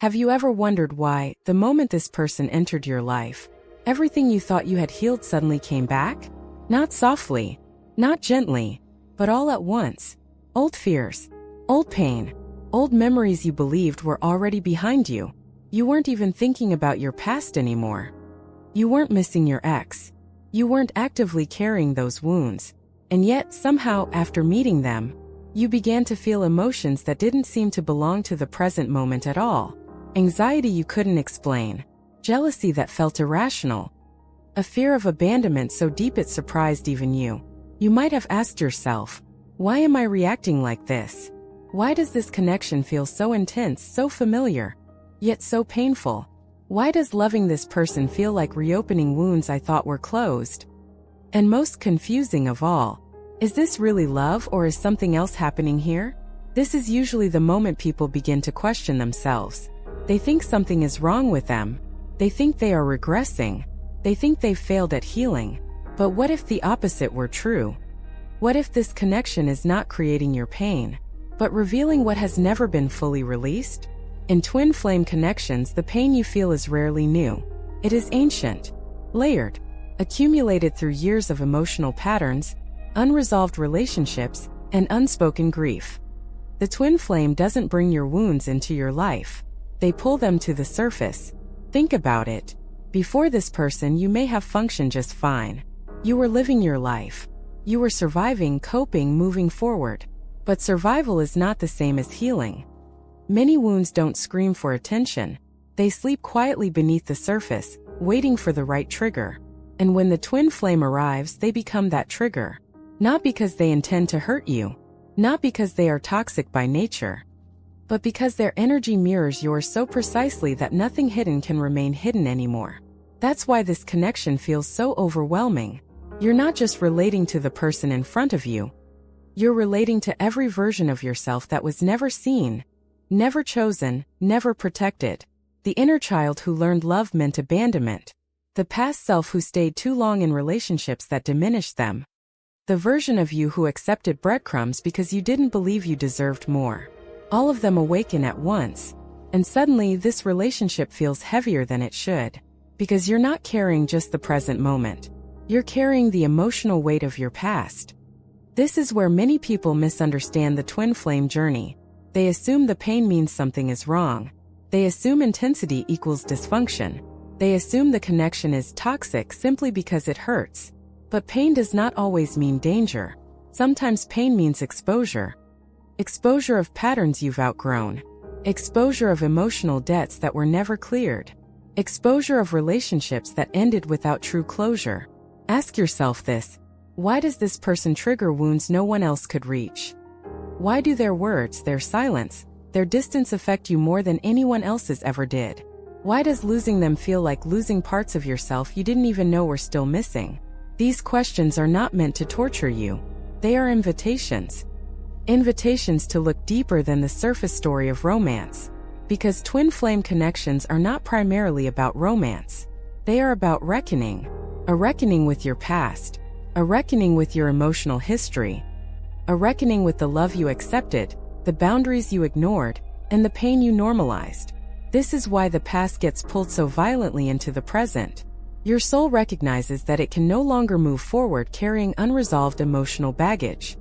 Have you ever wondered why, the moment this person entered your life, everything you thought you had healed suddenly came back? Not softly, not gently, but all at once. Old fears, old pain, old memories you believed were already behind you. You weren't even thinking about your past anymore. You weren't missing your ex. You weren't actively carrying those wounds. And yet, somehow, after meeting them, you began to feel emotions that didn't seem to belong to the present moment at all. Anxiety you couldn't explain. Jealousy that felt irrational. A fear of abandonment so deep it surprised even you. You might have asked yourself, why am I reacting like this? Why does this connection feel so intense, so familiar, yet so painful? Why does loving this person feel like reopening wounds I thought were closed? And most confusing of all, is this really love or is something else happening here? This is usually the moment people begin to question themselves. They think something is wrong with them. They think they are regressing. They think they've failed at healing. But what if the opposite were true? What if this connection is not creating your pain, but revealing what has never been fully released? In twin flame connections, the pain you feel is rarely new. It is ancient, layered, accumulated through years of emotional patterns, unresolved relationships, and unspoken grief. The twin flame doesn't bring your wounds into your life. They pull them to the surface. Think about it. Before this person, you may have functioned just fine. You were living your life. You were surviving, coping, moving forward. But survival is not the same as healing. Many wounds don't scream for attention. They sleep quietly beneath the surface, waiting for the right trigger. And when the twin flame arrives, they become that trigger. Not because they intend to hurt you. Not because they are toxic by nature. But because their energy mirrors yours so precisely that nothing hidden can remain hidden anymore. That's why this connection feels so overwhelming. You're not just relating to the person in front of you. You're relating to every version of yourself that was never seen, never chosen, never protected. The inner child who learned love meant abandonment. The past self who stayed too long in relationships that diminished them. The version of you who accepted breadcrumbs because you didn't believe you deserved more. All of them awaken at once, and suddenly this relationship feels heavier than it should. Because you're not carrying just the present moment. You're carrying the emotional weight of your past. This is where many people misunderstand the twin flame journey. They assume the pain means something is wrong. They assume intensity equals dysfunction. They assume the connection is toxic simply because it hurts. But pain does not always mean danger. Sometimes pain means exposure. Exposure of patterns you've outgrown. Exposure of emotional debts that were never cleared. Exposure of relationships that ended without true closure. Ask yourself this: why does this person trigger wounds no one else could reach? Why do their words, their silence, their distance affect you more than anyone else's ever did? Why does losing them feel like losing parts of yourself you didn't even know were still missing? These questions are not meant to torture you. They are invitations. Invitations to look deeper than the surface story of romance. Because twin flame connections are not primarily about romance. They are about reckoning. A reckoning with your past. A reckoning with your emotional history. A reckoning with the love you accepted, the boundaries you ignored, and the pain you normalized. This is why the past gets pulled so violently into the present. Your soul recognizes that it can no longer move forward carrying unresolved emotional baggage.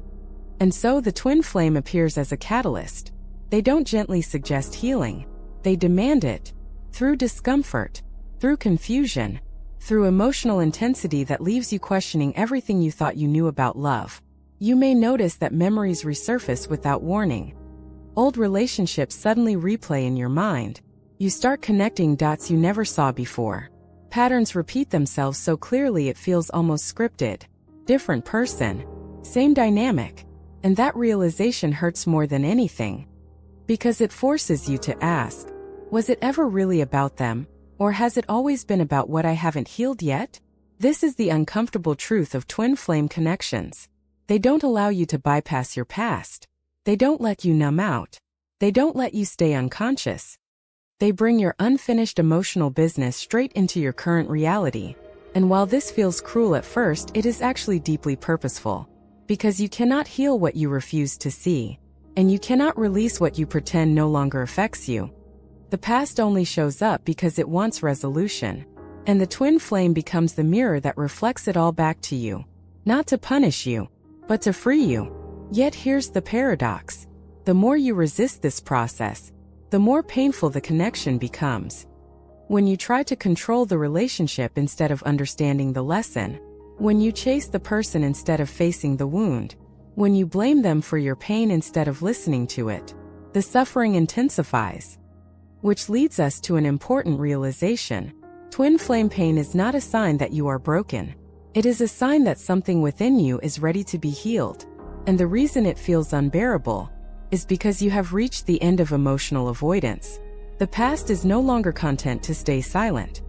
And so the twin flame appears as a catalyst. They don't gently suggest healing. They demand it. Through discomfort, through confusion, through emotional intensity that leaves you questioning everything you thought you knew about love. You may notice that memories resurface without warning. Old relationships suddenly replay in your mind. You start connecting dots you never saw before. Patterns repeat themselves so clearly it feels almost scripted. Different person, same dynamic. And that realization hurts more than anything. Because it forces you to ask, was it ever really about them? Or has it always been about what I haven't healed yet? This is the uncomfortable truth of twin flame connections. They don't allow you to bypass your past. They don't let you numb out. They don't let you stay unconscious. They bring your unfinished emotional business straight into your current reality. And while this feels cruel at first, it is actually deeply purposeful. Because you cannot heal what you refuse to see. And you cannot release what you pretend no longer affects you. The past only shows up because it wants resolution. And the twin flame becomes the mirror that reflects it all back to you. Not to punish you, but to free you. Yet here's the paradox. The more you resist this process, the more painful the connection becomes. When you try to control the relationship instead of understanding the lesson, when you chase the person instead of facing the wound, when you blame them for your pain instead of listening to it, the suffering intensifies. Which leads us to an important realization. Twin flame pain is not a sign that you are broken. It is a sign that something within you is ready to be healed. And the reason it feels unbearable is because you have reached the end of emotional avoidance. The past is no longer content to stay silent.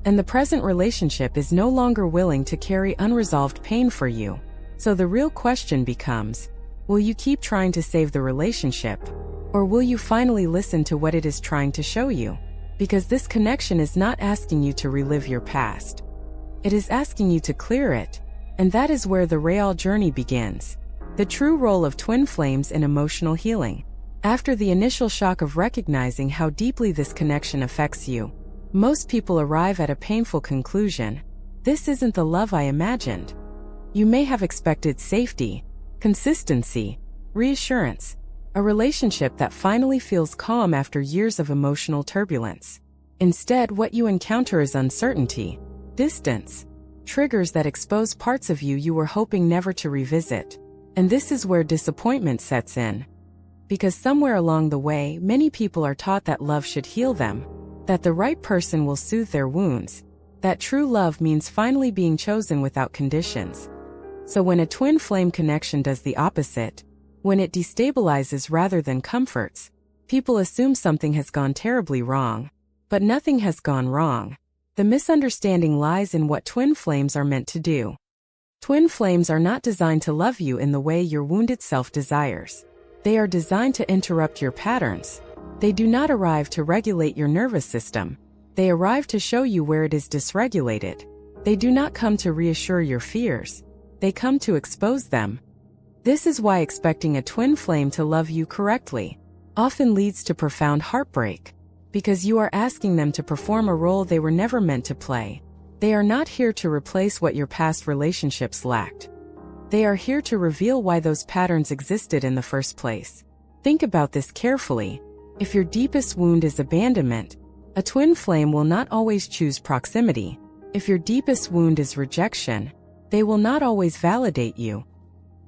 And the present relationship is no longer willing to carry unresolved pain for you. So the real question becomes, will you keep trying to save the relationship? Or will you finally listen to what it is trying to show you? Because this connection is not asking you to relive your past. It is asking you to clear it. And that is where the real journey begins. The true role of twin flames in emotional healing. After the initial shock of recognizing how deeply this connection affects you, most people arrive at a painful conclusion. This isn't the love I imagined. You may have expected safety, consistency, reassurance, a relationship that finally feels calm after years of emotional turbulence. Instead, what you encounter is uncertainty, distance, triggers that expose parts of you were hoping never to revisit. And this is where disappointment sets in. Because somewhere along the way, many people are taught that love should heal them, that the right person will soothe their wounds, that true love means finally being chosen without conditions. So when a twin flame connection does the opposite, when it destabilizes rather than comforts, people assume something has gone terribly wrong. But nothing has gone wrong. The misunderstanding lies in what twin flames are meant to do. Twin flames are not designed to love you in the way your wounded self desires. They are designed to interrupt your patterns. They do not arrive to regulate your nervous system. They arrive to show you where it is dysregulated. They do not come to reassure your fears. They come to expose them. This is why expecting a twin flame to love you correctly often leads to profound heartbreak, because you are asking them to perform a role they were never meant to play. They are not here to replace what your past relationships lacked. They are here to reveal why those patterns existed in the first place. Think about this carefully. If your deepest wound is abandonment, a twin flame will not always choose proximity. If your deepest wound is rejection, they will not always validate you.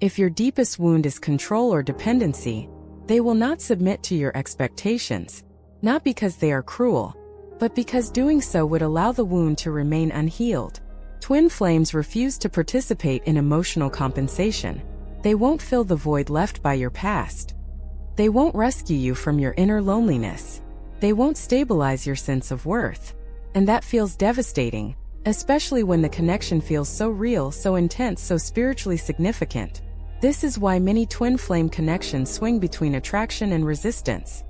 If your deepest wound is control or dependency, they will not submit to your expectations, not because they are cruel, but because doing so would allow the wound to remain unhealed. Twin flames refuse to participate in emotional compensation. They won't fill the void left by your past. They won't rescue you from your inner loneliness. They won't stabilize your sense of worth. And that feels devastating, especially when the connection feels so real, so intense, so spiritually significant. This is why many twin flame connections swing between attraction and resistance.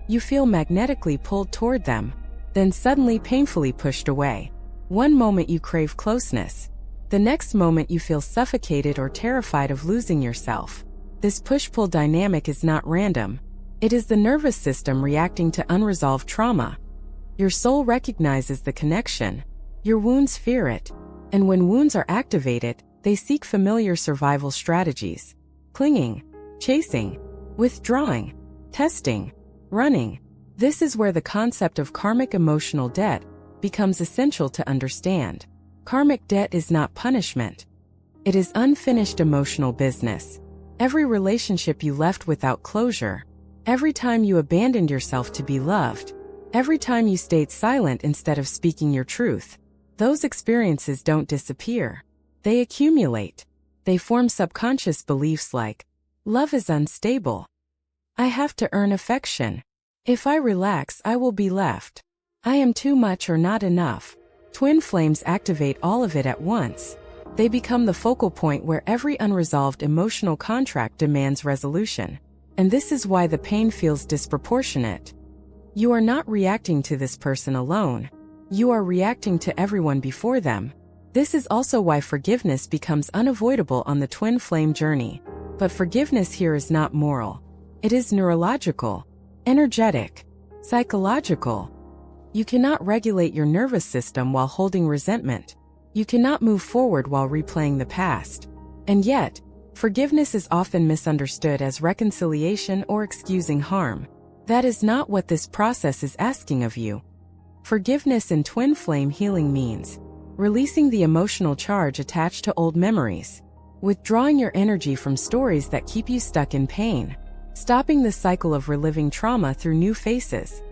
You feel magnetically pulled toward them, then suddenly painfully pushed away. One moment you crave closeness. The next moment you feel suffocated or terrified of losing yourself. This push-pull dynamic is not random. It is the nervous system reacting to unresolved trauma. Your soul recognizes the connection. Your wounds fear it. And when wounds are activated, they seek familiar survival strategies. Clinging, chasing, withdrawing, testing, running. This is where the concept of karmic emotional debt becomes essential to understand. Karmic debt is not punishment. It is unfinished emotional business. Every relationship you left without closure, every time you abandoned yourself to be loved, every time you stayed silent instead of speaking your truth, those experiences don't disappear. They accumulate. They form subconscious beliefs like, love is unstable. I have to earn affection. If I relax, I will be left. I am too much or not enough. Twin flames activate all of it at once. They become the focal point where every unresolved emotional contract demands resolution. And this is why the pain feels disproportionate. You are not reacting to this person alone. You are reacting to everyone before them. This is also why forgiveness becomes unavoidable on the twin flame journey. But forgiveness here is not moral. It is neurological, energetic. Psychological. You cannot regulate your nervous system while holding resentment. You cannot move forward while replaying the past. And yet, forgiveness is often misunderstood as reconciliation or excusing harm. That is not what this process is asking of you. Forgiveness in twin flame healing means releasing the emotional charge attached to old memories, withdrawing your energy from stories that keep you stuck in pain, stopping the cycle of reliving trauma through new faces.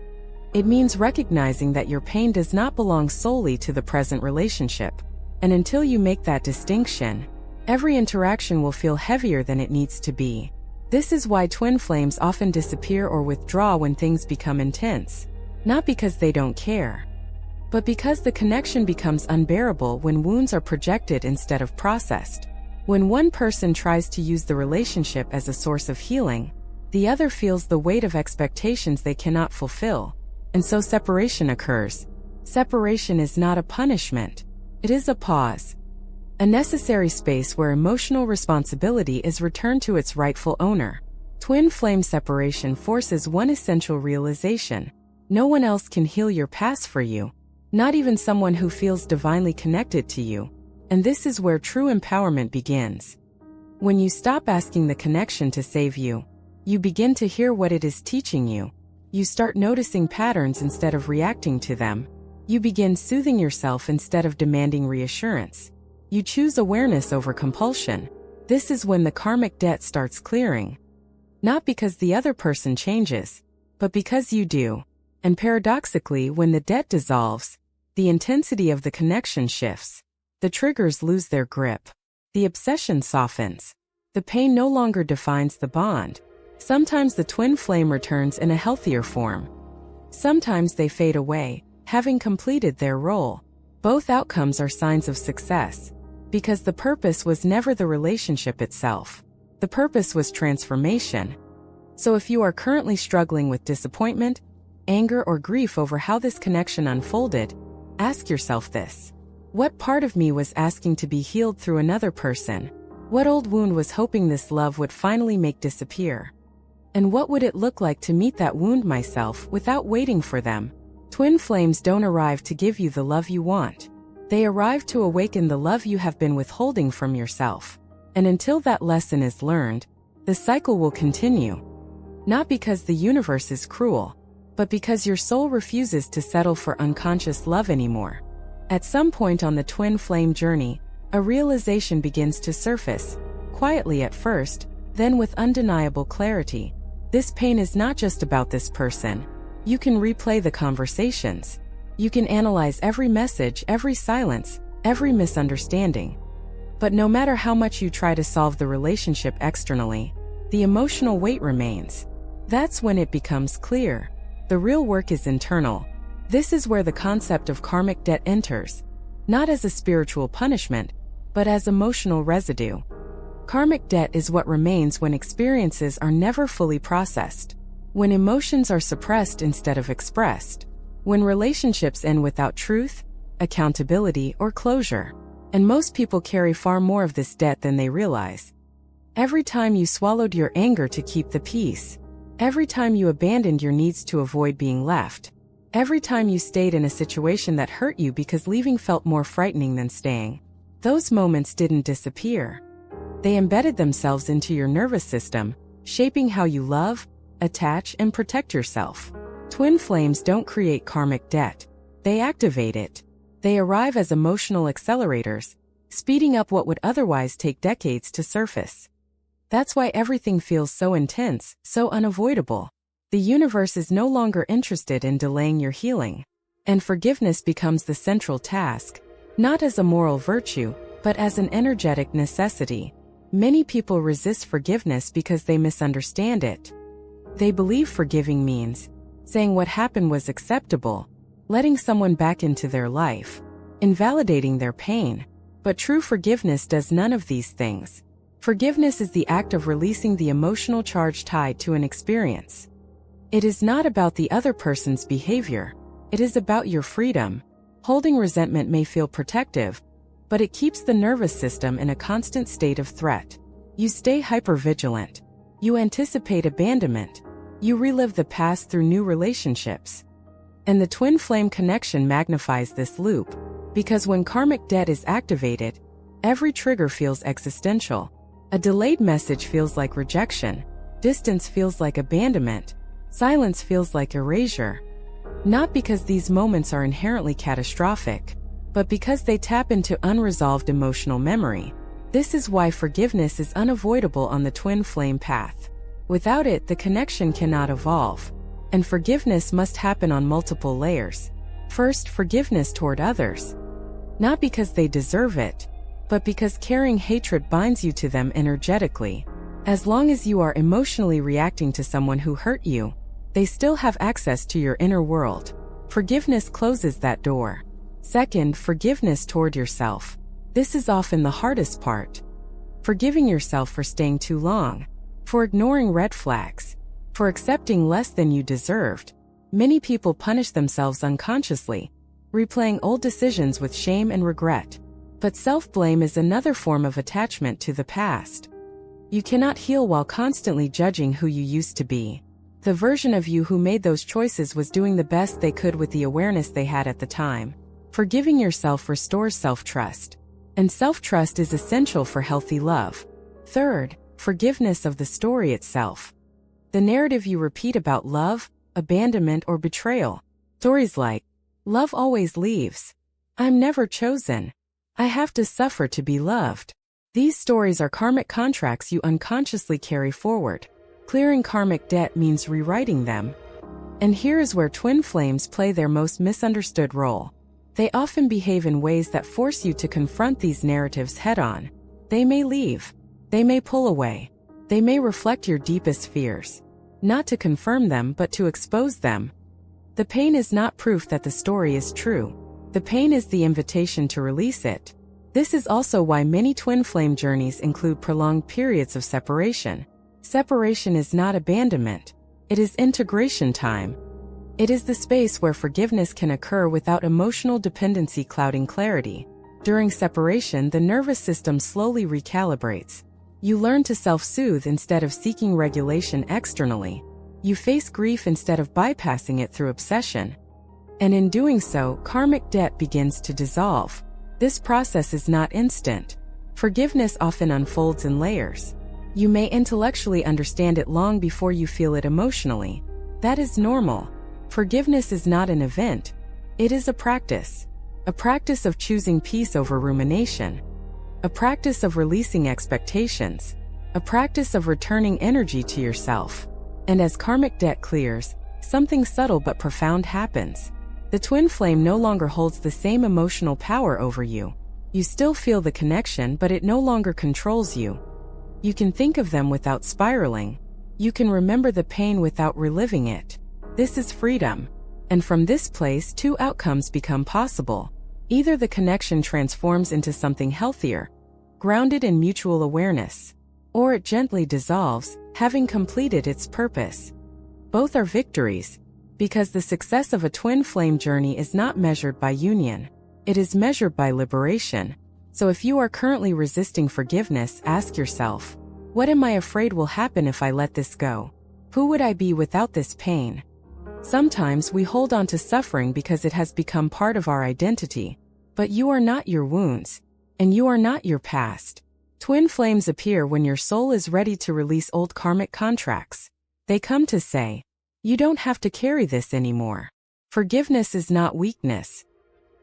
It means recognizing that your pain does not belong solely to the present relationship, and until you make that distinction, every interaction will feel heavier than it needs to be. This is why twin flames often disappear or withdraw when things become intense, not because they don't care, but because the connection becomes unbearable when wounds are projected instead of processed. When one person tries to use the relationship as a source of healing, the other feels the weight of expectations they cannot fulfill, and so separation occurs. Separation is not a punishment. It is a pause. A necessary space where emotional responsibility is returned to its rightful owner. Twin flame separation forces one essential realization. No one else can heal your past for you, not even someone who feels divinely connected to you. And this is where true empowerment begins. When you stop asking the connection to save you, you begin to hear what it is teaching you. You start noticing patterns instead of reacting to them. You begin soothing yourself instead of demanding reassurance. You choose awareness over compulsion. This is when the karmic debt starts clearing. Not because the other person changes, but because you do. And paradoxically, when the debt dissolves, the intensity of the connection shifts. The triggers lose their grip. The obsession softens. The pain no longer defines the bond. Sometimes the twin flame returns in a healthier form. Sometimes they fade away, having completed their role. Both outcomes are signs of success, because the purpose was never the relationship itself. The purpose was transformation. So if you are currently struggling with disappointment, anger, or grief over how this connection unfolded, ask yourself this. What part of me was asking to be healed through another person? What old wound was hoping this love would finally make disappear? And what would it look like to meet that wound myself without waiting for them? Twin flames don't arrive to give you the love you want. They arrive to awaken the love you have been withholding from yourself. And until that lesson is learned, the cycle will continue. Not because the universe is cruel, but because your soul refuses to settle for unconscious love anymore. At some point on the twin flame journey, a realization begins to surface, quietly at first, then with undeniable clarity. This pain is not just about this person. You can replay the conversations. You can analyze every message, every silence, every misunderstanding. But no matter how much you try to solve the relationship externally, the emotional weight remains. That's when it becomes clear. The real work is internal. This is where the concept of karmic debt enters, not as a spiritual punishment, but as emotional residue. Karmic debt is what remains when experiences are never fully processed, when emotions are suppressed instead of expressed, when relationships end without truth, accountability, or closure. And most people carry far more of this debt than they realize. Every time you swallowed your anger to keep the peace, every time you abandoned your needs to avoid being left, every time you stayed in a situation that hurt you because leaving felt more frightening than staying, those moments didn't disappear. They embedded themselves into your nervous system, shaping how you love, attach, and protect yourself. Twin flames don't create karmic debt. They activate it. They arrive as emotional accelerators, speeding up what would otherwise take decades to surface. That's why everything feels so intense, so unavoidable. The universe is no longer interested in delaying your healing, and forgiveness becomes the central task, not as a moral virtue, but as an energetic necessity. Many people resist forgiveness because they misunderstand it. They believe forgiving means saying what happened was acceptable, letting someone back into their life, invalidating their pain. But true forgiveness does none of these things. Forgiveness is the act of releasing the emotional charge tied to an experience. It is not about the other person's behavior. It is about your freedom. Holding resentment may feel protective, but it keeps the nervous system in a constant state of threat. You stay hypervigilant. You anticipate abandonment. You relive the past through new relationships. And the twin flame connection magnifies this loop, because when karmic debt is activated, every trigger feels existential. A delayed message feels like rejection, distance feels like abandonment, silence feels like erasure. Not because these moments are inherently catastrophic, but because they tap into unresolved emotional memory. This is why forgiveness is unavoidable on the twin flame path. Without it, the connection cannot evolve. And forgiveness must happen on multiple layers. First, forgiveness toward others. Not because they deserve it, but because carrying hatred binds you to them energetically. As long as you are emotionally reacting to someone who hurt you, they still have access to your inner world. Forgiveness closes that door. Second, forgiveness toward yourself. This is often the hardest part. Forgiving yourself for staying too long, for ignoring red flags, for accepting less than you deserved. Many people punish themselves unconsciously, replaying old decisions with shame and regret. But self-blame is another form of attachment to the past. You cannot heal while constantly judging who you used to be. The version of you who made those choices was doing the best they could with the awareness they had at the time. Forgiving yourself restores self-trust. And self-trust is essential for healthy love. Third, forgiveness of the story itself. The narrative you repeat about love, abandonment, or betrayal. Stories like, love always leaves. I'm never chosen. I have to suffer to be loved. These stories are karmic contracts you unconsciously carry forward. Clearing karmic debt means rewriting them. And here is where twin flames play their most misunderstood role. They often behave in ways that force you to confront these narratives head-on. They may leave. They may pull away. They may reflect your deepest fears. Not to confirm them, but to expose them. The pain is not proof that the story is true. The pain is the invitation to release it. This is also why many twin flame journeys include prolonged periods of separation. Separation is not abandonment. It is integration time. It is the space where forgiveness can occur without emotional dependency clouding clarity. During separation, the nervous system slowly recalibrates. You learn to self-soothe instead of seeking regulation externally. You face grief instead of bypassing it through obsession. And in doing so, karmic debt begins to dissolve. This process is not instant. Forgiveness often unfolds in layers. You may intellectually understand it long before you feel it emotionally. That is normal. Forgiveness is not an event. It is a practice. A practice of choosing peace over rumination. A practice of releasing expectations. A practice of returning energy to yourself. And as karmic debt clears, something subtle but profound happens. The twin flame no longer holds the same emotional power over you. You still feel the connection, but it no longer controls you. You can think of them without spiraling. You can remember the pain without reliving it. This is freedom. And from this place, two outcomes become possible. Either the connection transforms into something healthier, grounded in mutual awareness, or it gently dissolves, having completed its purpose. Both are victories, because the success of a twin flame journey is not measured by union. It is measured by liberation. So if you are currently resisting forgiveness, ask yourself, what am I afraid will happen if I let this go? Who would I be without this pain? Sometimes we hold on to suffering because it has become part of our identity. But you are not your wounds, and you are not your past. Twin flames appear when your soul is ready to release old karmic contracts. They come to say, you don't have to carry this anymore. Forgiveness is not weakness.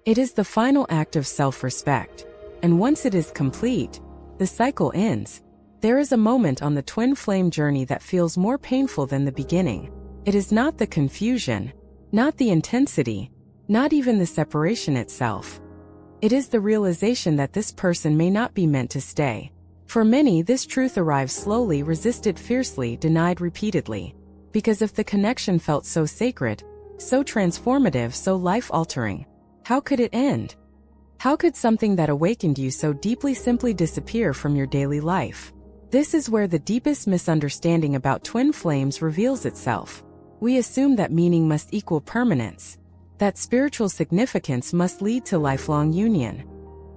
It is the final act of self-respect. And once it is complete, the cycle ends. There is a moment on the twin flame journey that feels more painful than the beginning. It is not the confusion, not the intensity, not even the separation itself. It is the realization that this person may not be meant to stay. For many, this truth arrives slowly, resisted fiercely, denied repeatedly. Because if the connection felt so sacred, so transformative, so life-altering, how could it end? How could something that awakened you so deeply simply disappear from your daily life? This is where the deepest misunderstanding about twin flames reveals itself. We assume that meaning must equal permanence, that spiritual significance must lead to lifelong union,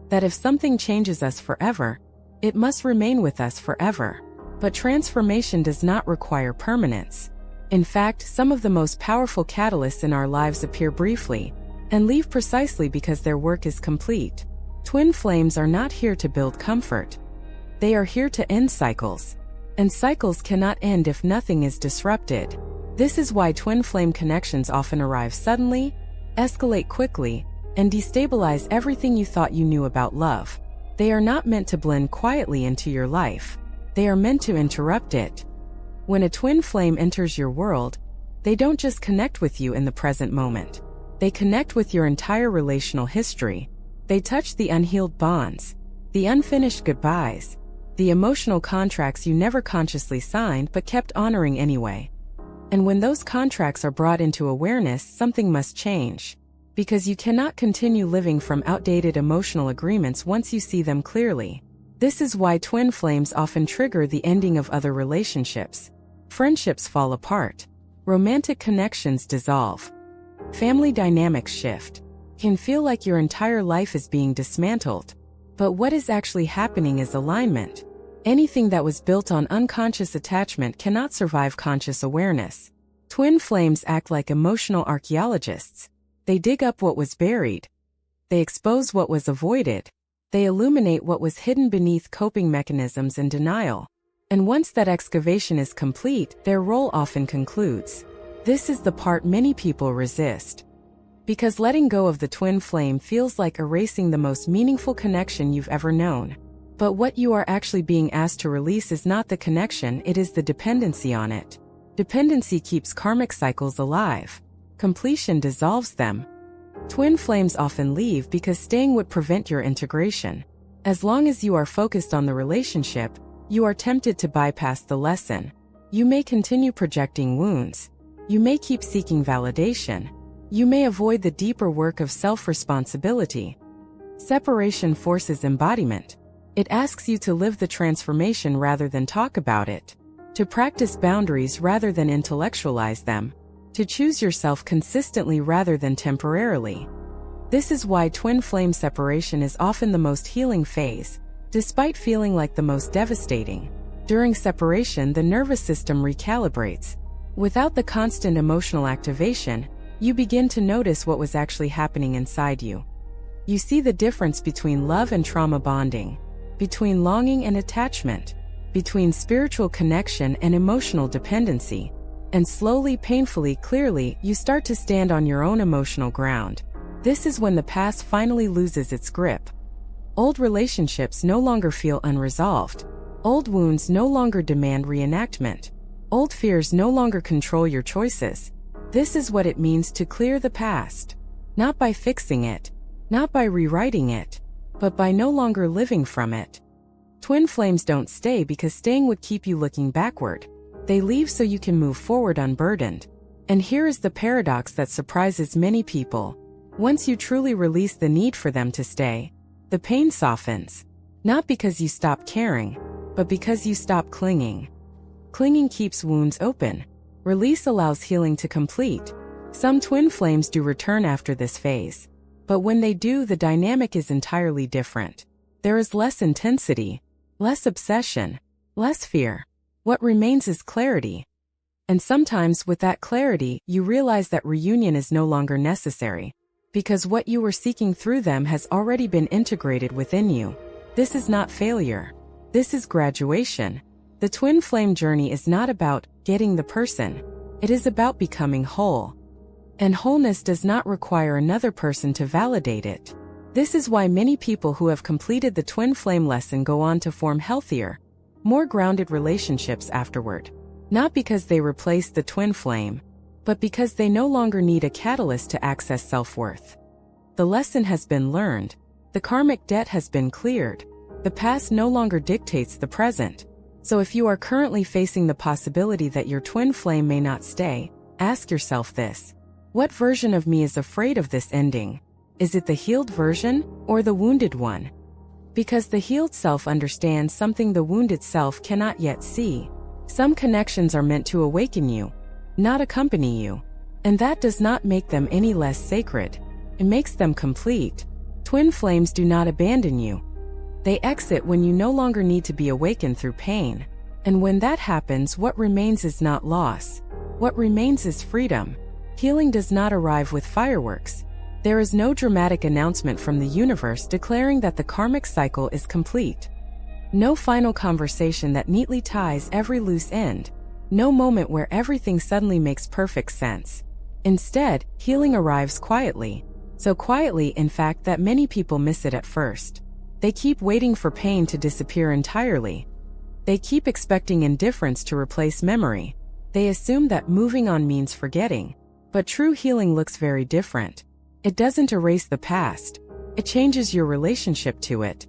that if something changes us forever, it must remain with us forever. But transformation does not require permanence. In fact, some of the most powerful catalysts in our lives appear briefly and leave precisely because their work is complete. Twin flames are not here to build comfort. They are here to end cycles. And cycles cannot end if nothing is disrupted. This is why twin flame connections often arrive suddenly, escalate quickly, and destabilize everything you thought you knew about love. They are not meant to blend quietly into your life. They are meant to interrupt it. When a twin flame enters your world, they don't just connect with you in the present moment. They connect with your entire relational history. They touch the unhealed bonds, the unfinished goodbyes, the emotional contracts you never consciously signed but kept honoring anyway. And when those contracts are brought into awareness, something must change. Because you cannot continue living from outdated emotional agreements once you see them clearly. This is why twin flames often trigger the ending of other relationships. Friendships fall apart. Romantic connections dissolve. Family dynamics shift. It can feel like your entire life is being dismantled. But what is actually happening is alignment. Anything that was built on unconscious attachment cannot survive conscious awareness. Twin flames act like emotional archaeologists. They dig up what was buried. They expose what was avoided. They illuminate what was hidden beneath coping mechanisms and denial. And once that excavation is complete, their role often concludes. This is the part many people resist. Because letting go of the twin flame feels like erasing the most meaningful connection you've ever known. But what you are actually being asked to release is not the connection, it is the dependency on it. Dependency keeps karmic cycles alive. Completion dissolves them. Twin flames often leave because staying would prevent your integration. As long as you are focused on the relationship, you are tempted to bypass the lesson. You may continue projecting wounds. You may keep seeking validation. You may avoid the deeper work of self-responsibility. Separation forces embodiment. It asks you to live the transformation rather than talk about it. To practice boundaries rather than intellectualize them. To choose yourself consistently rather than temporarily. This is why twin flame separation is often the most healing phase, despite feeling like the most devastating. During separation, the nervous system recalibrates. Without the constant emotional activation, you begin to notice what was actually happening inside you. You see the difference between love and trauma bonding, between longing and attachment, between spiritual connection and emotional dependency. And slowly, painfully, clearly, you start to stand on your own emotional ground. This is when the past finally loses its grip. Old relationships no longer feel unresolved. Old wounds no longer demand reenactment. Old fears no longer control your choices. This is what it means to clear the past. Not by fixing it, not by rewriting it, but by no longer living from it. Twin flames don't stay because staying would keep you looking backward. They leave so you can move forward unburdened. And here is the paradox that surprises many people. Once you truly release the need for them to stay, the pain softens. Not because you stop caring, but because you stop clinging. Clinging keeps wounds open. Release allows healing to complete. Some twin flames do return after this phase. But when they do, the dynamic is entirely different. There is less intensity, less obsession, less fear. What remains is clarity. And sometimes with that clarity, you realize that reunion is no longer necessary. Because what you were seeking through them has already been integrated within you. This is not failure. This is graduation. The twin flame journey is not about getting the person. It is about becoming whole. And wholeness does not require another person to validate it. This is why many people who have completed the twin flame lesson go on to form healthier, more grounded relationships afterward. Not because they replaced the twin flame, but because they no longer need a catalyst to access self-worth. The lesson has been learned. The karmic debt has been cleared. The past no longer dictates the present. So if you are currently facing the possibility that your twin flame may not stay, ask yourself this. What version of me is afraid of this ending? Is it the healed version or the wounded one? Because the healed self understands something the wounded self cannot yet see. Some connections are meant to awaken you, not accompany you. And that does not make them any less sacred. It makes them complete. Twin flames do not abandon you. They exit when you no longer need to be awakened through pain. And when that happens, what remains is not loss. What remains is freedom. Healing does not arrive with fireworks. There is no dramatic announcement from the universe declaring that the karmic cycle is complete. No final conversation that neatly ties every loose end. No moment where everything suddenly makes perfect sense. Instead, healing arrives quietly. So quietly, in fact, that many people miss it at first. They keep waiting for pain to disappear entirely. They keep expecting indifference to replace memory. They assume that moving on means forgetting. But true healing looks very different. It doesn't erase the past. It changes your relationship to it.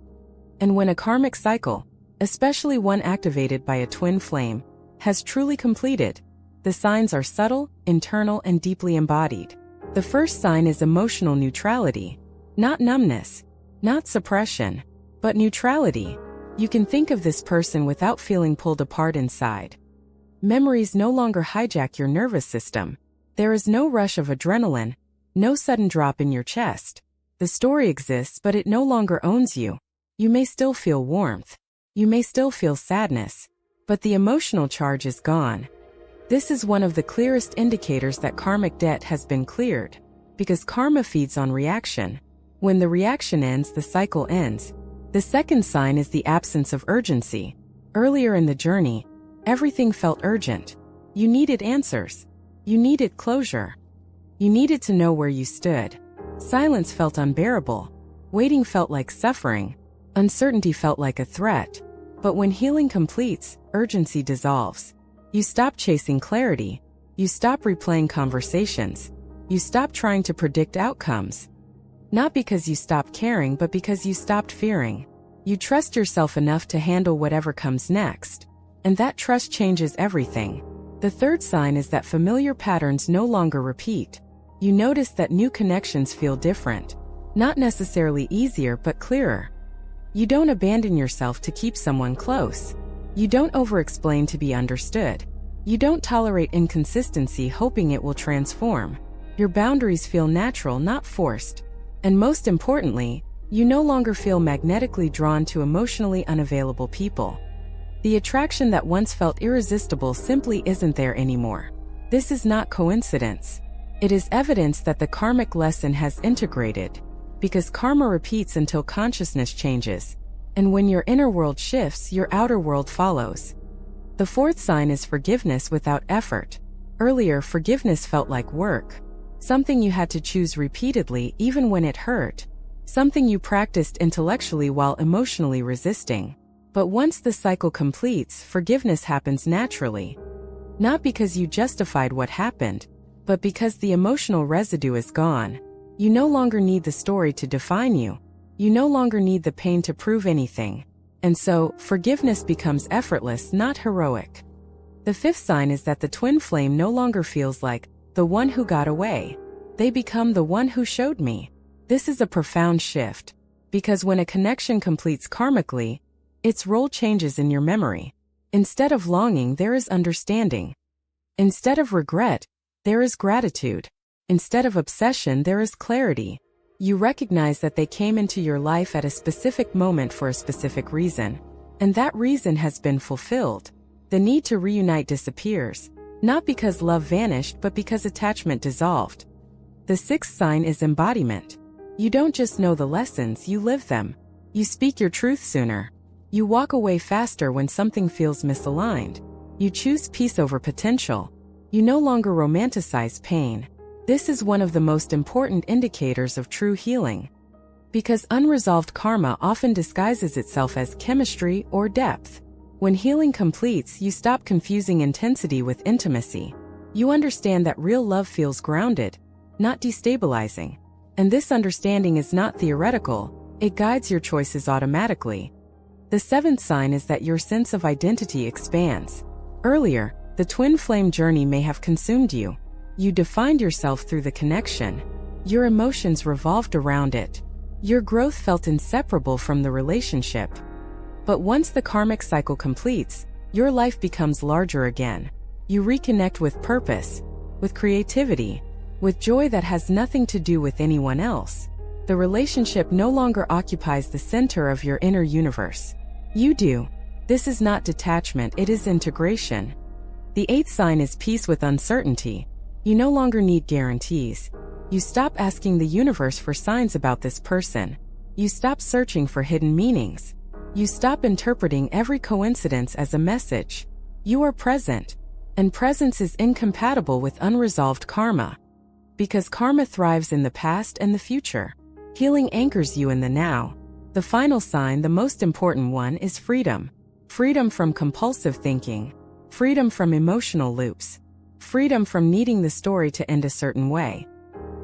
And when a karmic cycle, especially one activated by a twin flame, has truly completed, the signs are subtle, internal, and deeply embodied. The first sign is emotional neutrality. Not numbness, not suppression, but neutrality. You can think of this person without feeling pulled apart inside. Memories no longer hijack your nervous system. There is no rush of adrenaline, no sudden drop in your chest. The story exists, but it no longer owns you. You may still feel warmth. You may still feel sadness. But the emotional charge is gone. This is one of the clearest indicators that karmic debt has been cleared. Because karma feeds on reaction. When the reaction ends, the cycle ends. The second sign is the absence of urgency. Earlier in the journey, everything felt urgent. You needed answers. You needed closure. You needed to know where you stood. Silence felt unbearable. Waiting felt like suffering. Uncertainty felt like a threat. But when healing completes, urgency dissolves. You stop chasing clarity. You stop replaying conversations. You stop trying to predict outcomes. Not because you stopped caring, but because you stopped fearing. You trust yourself enough to handle whatever comes next. And that trust changes everything. The third sign is that familiar patterns no longer repeat. You notice that new connections feel different. Not necessarily easier, but clearer. You don't abandon yourself to keep someone close. You don't over-explain to be understood. You don't tolerate inconsistency hoping it will transform. Your boundaries feel natural, not forced. And most importantly, you no longer feel magnetically drawn to emotionally unavailable people. The attraction that once felt irresistible simply isn't there anymore. This is not coincidence. It is evidence that the karmic lesson has integrated. Because karma repeats until consciousness changes. And when your inner world shifts, your outer world follows. The fourth sign is forgiveness without effort. Earlier, forgiveness felt like work. Something you had to choose repeatedly even when it hurt. Something you practiced intellectually while emotionally resisting. But once the cycle completes, forgiveness happens naturally. Not because you justified what happened, but because the emotional residue is gone. You no longer need the story to define you. You no longer need the pain to prove anything. And so, forgiveness becomes effortless, not heroic. The fifth sign is that the twin flame no longer feels like the one who got away. They become the one who showed me. This is a profound shift. Because when a connection completes karmically, its role changes in your memory. Instead of longing, there is understanding. Instead of regret, there is gratitude. Instead of obsession, there is clarity. You recognize that they came into your life at a specific moment for a specific reason. And that reason has been fulfilled. The need to reunite disappears. Not because love vanished, but because attachment dissolved. The sixth sign is embodiment. You don't just know the lessons, you live them. You speak your truth sooner. You walk away faster when something feels misaligned. You choose peace over potential. You no longer romanticize pain. This is one of the most important indicators of true healing. Because unresolved karma often disguises itself as chemistry or depth. When healing completes, you stop confusing intensity with intimacy. You understand that real love feels grounded, not destabilizing. And this understanding is not theoretical, it guides your choices automatically. The seventh sign is that your sense of identity expands. Earlier, the twin flame journey may have consumed you. You defined yourself through the connection. Your emotions revolved around it. Your growth felt inseparable from the relationship. But once the karmic cycle completes, your life becomes larger again. You reconnect with purpose, with creativity, with joy that has nothing to do with anyone else. The relationship no longer occupies the center of your inner universe. You do. This is not detachment, it is integration. The eighth sign is peace with uncertainty. You no longer need guarantees. You stop asking the universe for signs about this person. You stop searching for hidden meanings. You stop interpreting every coincidence as a message. You are present, and presence is incompatible with unresolved karma. Because karma thrives in the past and the future. Healing anchors you in the now. The final sign, the most important one, is freedom. Freedom from compulsive thinking. Freedom from emotional loops. Freedom from needing the story to end a certain way.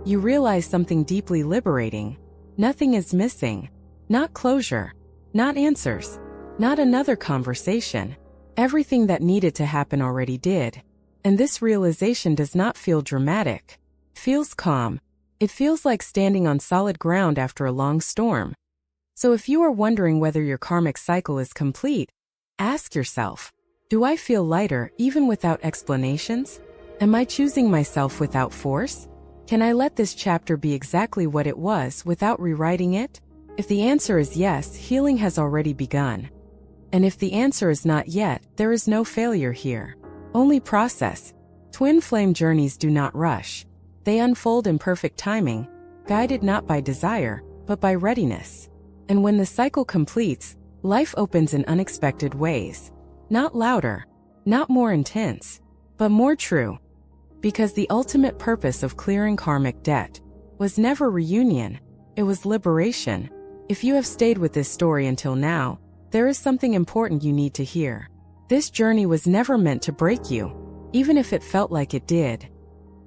You realize something deeply liberating. Nothing is missing. Not closure. Not answers. Not another conversation. Everything that needed to happen already did. And this realization does not feel dramatic. Feels calm. It feels like standing on solid ground after a long storm. So if you are wondering whether your karmic cycle is complete, ask yourself, do I feel lighter even without explanations? Am I choosing myself without force? Can I let this chapter be exactly what it was without rewriting it? If the answer is yes, healing has already begun. And if the answer is not yet, there is no failure here. Only process. Twin flame journeys do not rush. They unfold in perfect timing, guided not by desire, but by readiness. And when the cycle completes, life opens in unexpected ways. Not louder, not more intense, but more true. Because the ultimate purpose of clearing karmic debt was never reunion, it was liberation. If you have stayed with this story until now, there is something important you need to hear. This journey was never meant to break you, even if it felt like it did.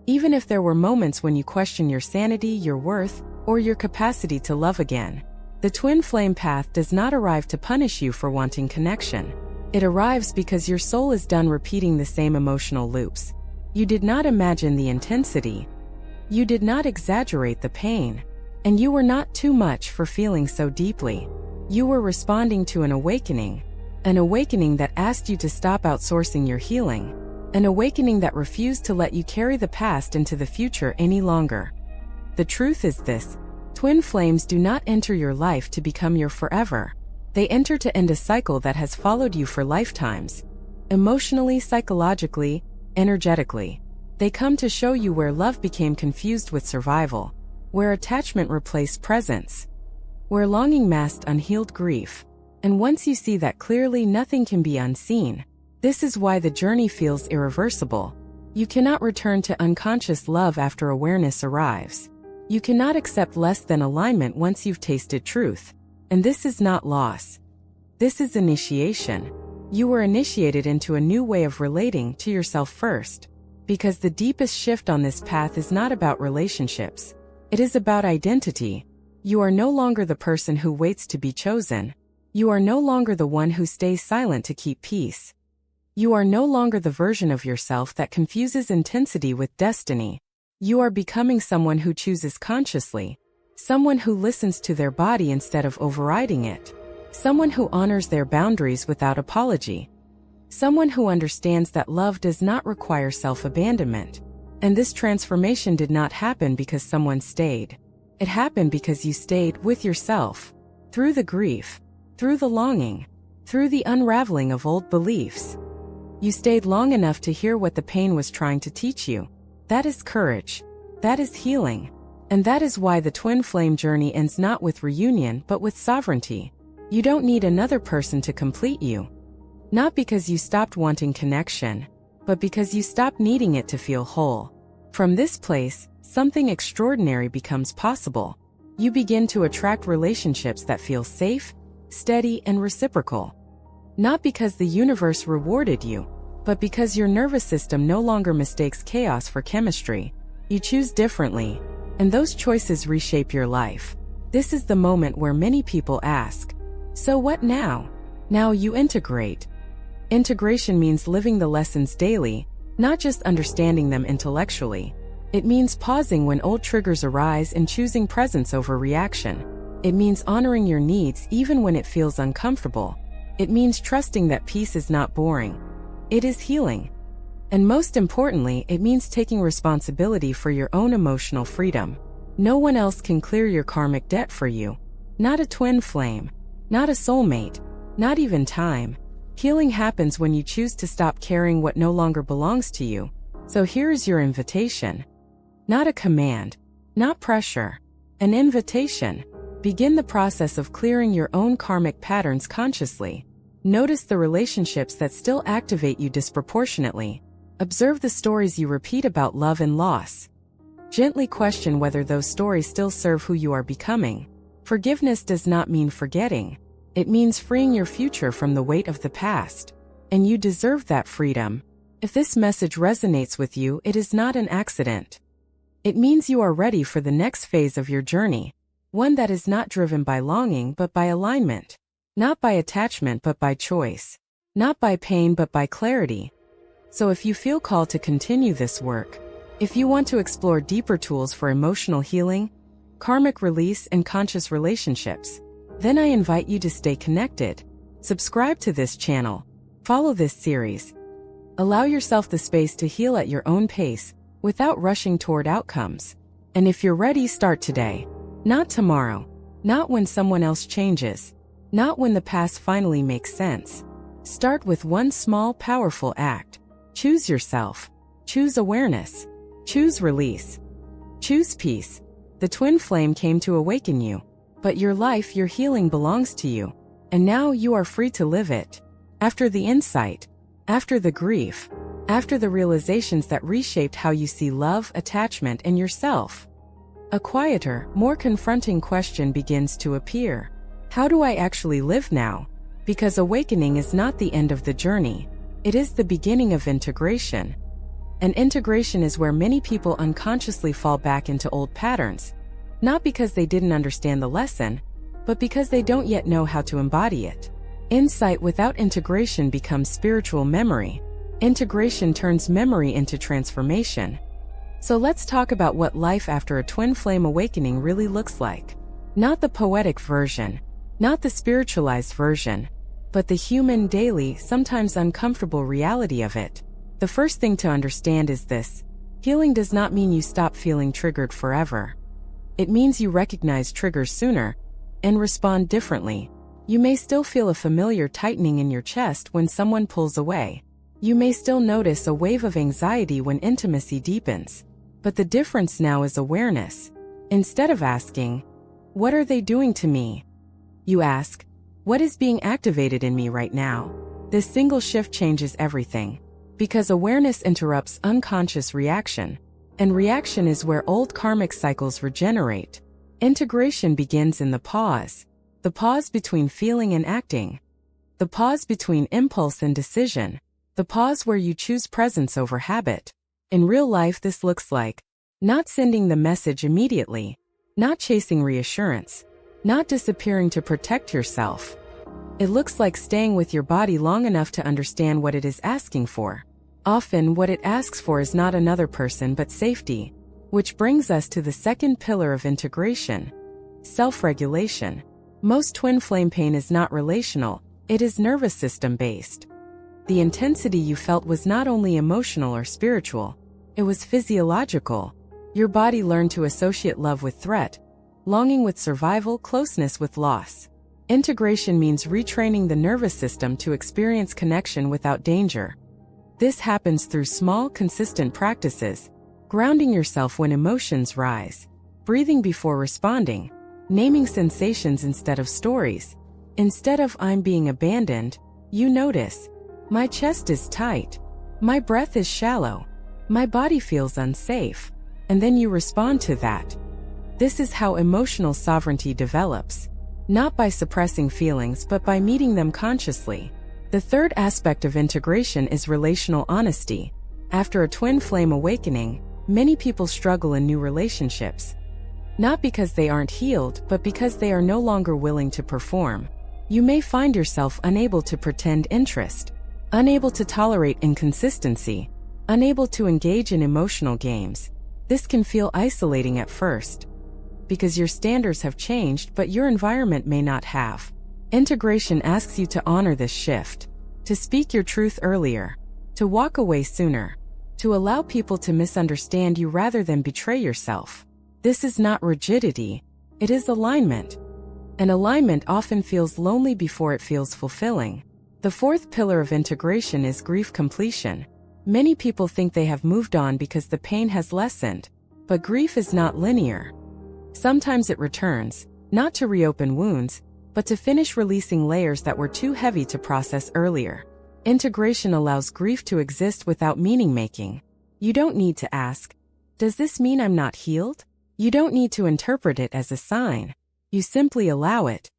Even if there were moments when you question your sanity, your worth, or your capacity to love again. The twin flame path does not arrive to punish you for wanting connection. It arrives because your soul is done repeating the same emotional loops. You did not imagine the intensity. You did not exaggerate the pain. And you were not too much for feeling so deeply. You were responding to an awakening that asked you to stop outsourcing your healing. An awakening that refused to let you carry the past into the future any longer. The truth is this: twin flames do not enter your life to become your forever. They enter to end a cycle that has followed you for lifetimes. Emotionally, psychologically, energetically. They come to show you where love became confused with survival, where attachment replaced presence, where longing masked unhealed grief. And once you see that clearly, nothing can be unseen. This is why the journey feels irreversible. You cannot return to unconscious love after awareness arrives. You cannot accept less than alignment once you've tasted truth. And this is not loss. This is initiation. You were initiated into a new way of relating to yourself first. Because the deepest shift on this path is not about relationships. It is about identity. You are no longer the person who waits to be chosen. You are no longer the one who stays silent to keep peace. You are no longer the version of yourself that confuses intensity with destiny. You are becoming someone who chooses consciously. Someone who listens to their body instead of overriding it. Someone who honors their boundaries without apology. Someone who understands that love does not require self-abandonment. And this transformation did not happen because someone stayed. It happened because you stayed with yourself. Through the grief, through the longing, through the unraveling of old beliefs. You stayed long enough to hear what the pain was trying to teach you. That is courage. That is healing. And that is why the twin flame journey ends not with reunion but with sovereignty. You don't need another person to complete you. Not because you stopped wanting connection, but because you stopped needing it to feel whole. From this place, something extraordinary becomes possible. You begin to attract relationships that feel safe, steady, and reciprocal. Not because the universe rewarded you, but because your nervous system no longer mistakes chaos for chemistry. You choose differently, and those choices reshape your life. This is the moment where many people ask, so what now? Now you integrate. Integration means living the lessons daily, not just understanding them intellectually. It means pausing when old triggers arise and choosing presence over reaction. It means honoring your needs even when it feels uncomfortable. It means trusting that peace is not boring. It is healing. And most importantly, it means taking responsibility for your own emotional freedom. No one else can clear your karmic debt for you. Not a twin flame. Not a soulmate. Not even time. Healing happens when you choose to stop carrying what no longer belongs to you. So here is your invitation. Not a command, not pressure, an invitation. Begin the process of clearing your own karmic patterns consciously. Notice the relationships that still activate you disproportionately. Observe the stories you repeat about love and loss. Gently question whether those stories still serve who you are becoming. Forgiveness does not mean forgetting. It means freeing your future from the weight of the past. And you deserve that freedom. If this message resonates with you, it is not an accident. It means you are ready for the next phase of your journey. One that is not driven by longing but by alignment. Not by attachment but by choice. Not by pain but by clarity. So if you feel called to continue this work, if you want to explore deeper tools for emotional healing, karmic release, and conscious relationships, then I invite you to stay connected. Subscribe to this channel. Follow this series. Allow yourself the space to heal at your own pace, without rushing toward outcomes. And if you're ready, start today. Not tomorrow. Not when someone else changes. Not when the past finally makes sense. Start with one small, powerful act. Choose yourself. Choose awareness. Choose release. Choose peace. The twin flame came to awaken you. But your life, your healing belongs to you. And now you are free to live it. After the insight, after the grief, after the realizations that reshaped how you see love, attachment, and yourself, a quieter, more confronting question begins to appear. How do I actually live now? Because awakening is not the end of the journey. It is the beginning of integration. And integration is where many people unconsciously fall back into old patterns. Not because they didn't understand the lesson, but because they don't yet know how to embody it. Insight without integration becomes spiritual memory. Integration turns memory into transformation. So let's talk about what life after a twin flame awakening really looks like. Not the poetic version, not the spiritualized version, but the human, daily, sometimes uncomfortable reality of it. The first thing to understand is this: healing does not mean you stop feeling triggered forever. It means you recognize triggers sooner and respond differently. You may still feel a familiar tightening in your chest when someone pulls away. You may still notice a wave of anxiety when intimacy deepens. But the difference now is awareness. Instead of asking, "What are they doing to me?" you ask, "What is being activated in me right now?" This single shift changes everything. Because awareness interrupts unconscious reaction. And reaction is where old karmic cycles regenerate. Integration begins in the pause. The pause between feeling and acting. The pause between impulse and decision. The pause where you choose presence over habit. In real life, this looks like not sending the message immediately, not chasing reassurance, not disappearing to protect yourself. It looks like staying with your body long enough to understand what it is asking for. Often, what it asks for is not another person but safety. Which brings us to the second pillar of integration: self-regulation. Most twin flame pain is not relational, it is nervous system based. The intensity you felt was not only emotional or spiritual, it was physiological. Your body learned to associate love with threat, longing with survival, closeness with loss. Integration means retraining the nervous system to experience connection without danger. This happens through small, consistent practices: grounding yourself when emotions rise, breathing before responding, naming sensations instead of stories. Instead of "I'm being abandoned," you notice, "My chest is tight. My breath is shallow. My body feels unsafe." And then you respond to that. This is how emotional sovereignty develops. Not by suppressing feelings but by meeting them consciously. The third aspect of integration is relational honesty. After a twin flame awakening, many people struggle in new relationships. Not because they aren't healed, but because they are no longer willing to perform. You may find yourself unable to pretend interest, unable to tolerate inconsistency, unable to engage in emotional games. This can feel isolating at first, because your standards have changed but your environment may not have. Integration asks you to honor this shift, to speak your truth earlier, to walk away sooner, to allow people to misunderstand you rather than betray yourself. This is not rigidity, it is alignment. And alignment often feels lonely before it feels fulfilling. The fourth pillar of integration is grief completion. Many people think they have moved on because the pain has lessened, but grief is not linear. Sometimes it returns, not to reopen wounds, but to finish releasing layers that were too heavy to process earlier. Integration allows grief to exist without meaning-making. You don't need to ask, "Does this mean I'm not healed?" You don't need to interpret it as a sign. You simply allow it.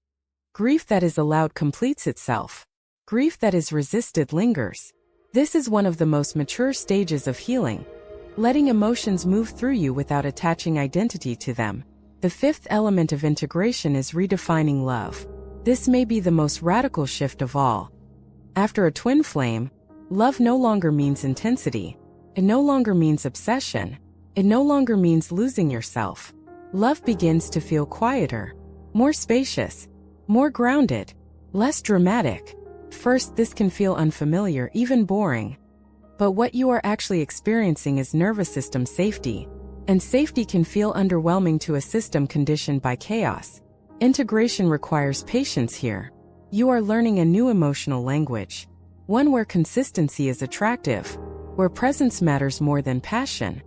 Grief that is allowed completes itself. Grief that is resisted lingers. This is one of the most mature stages of healing, letting emotions move through you without attaching identity to them. The fifth element of integration is redefining love. This may be the most radical shift of all. After a twin flame, love no longer means intensity. It no longer means obsession. It no longer means losing yourself. Love begins to feel quieter, more spacious, more grounded, less dramatic. First, this can feel unfamiliar, even boring. But what you are actually experiencing is nervous system safety. And safety can feel underwhelming to a system conditioned by chaos. Integration requires patience here. You are learning a new emotional language. One where consistency is attractive, where presence matters more than passion,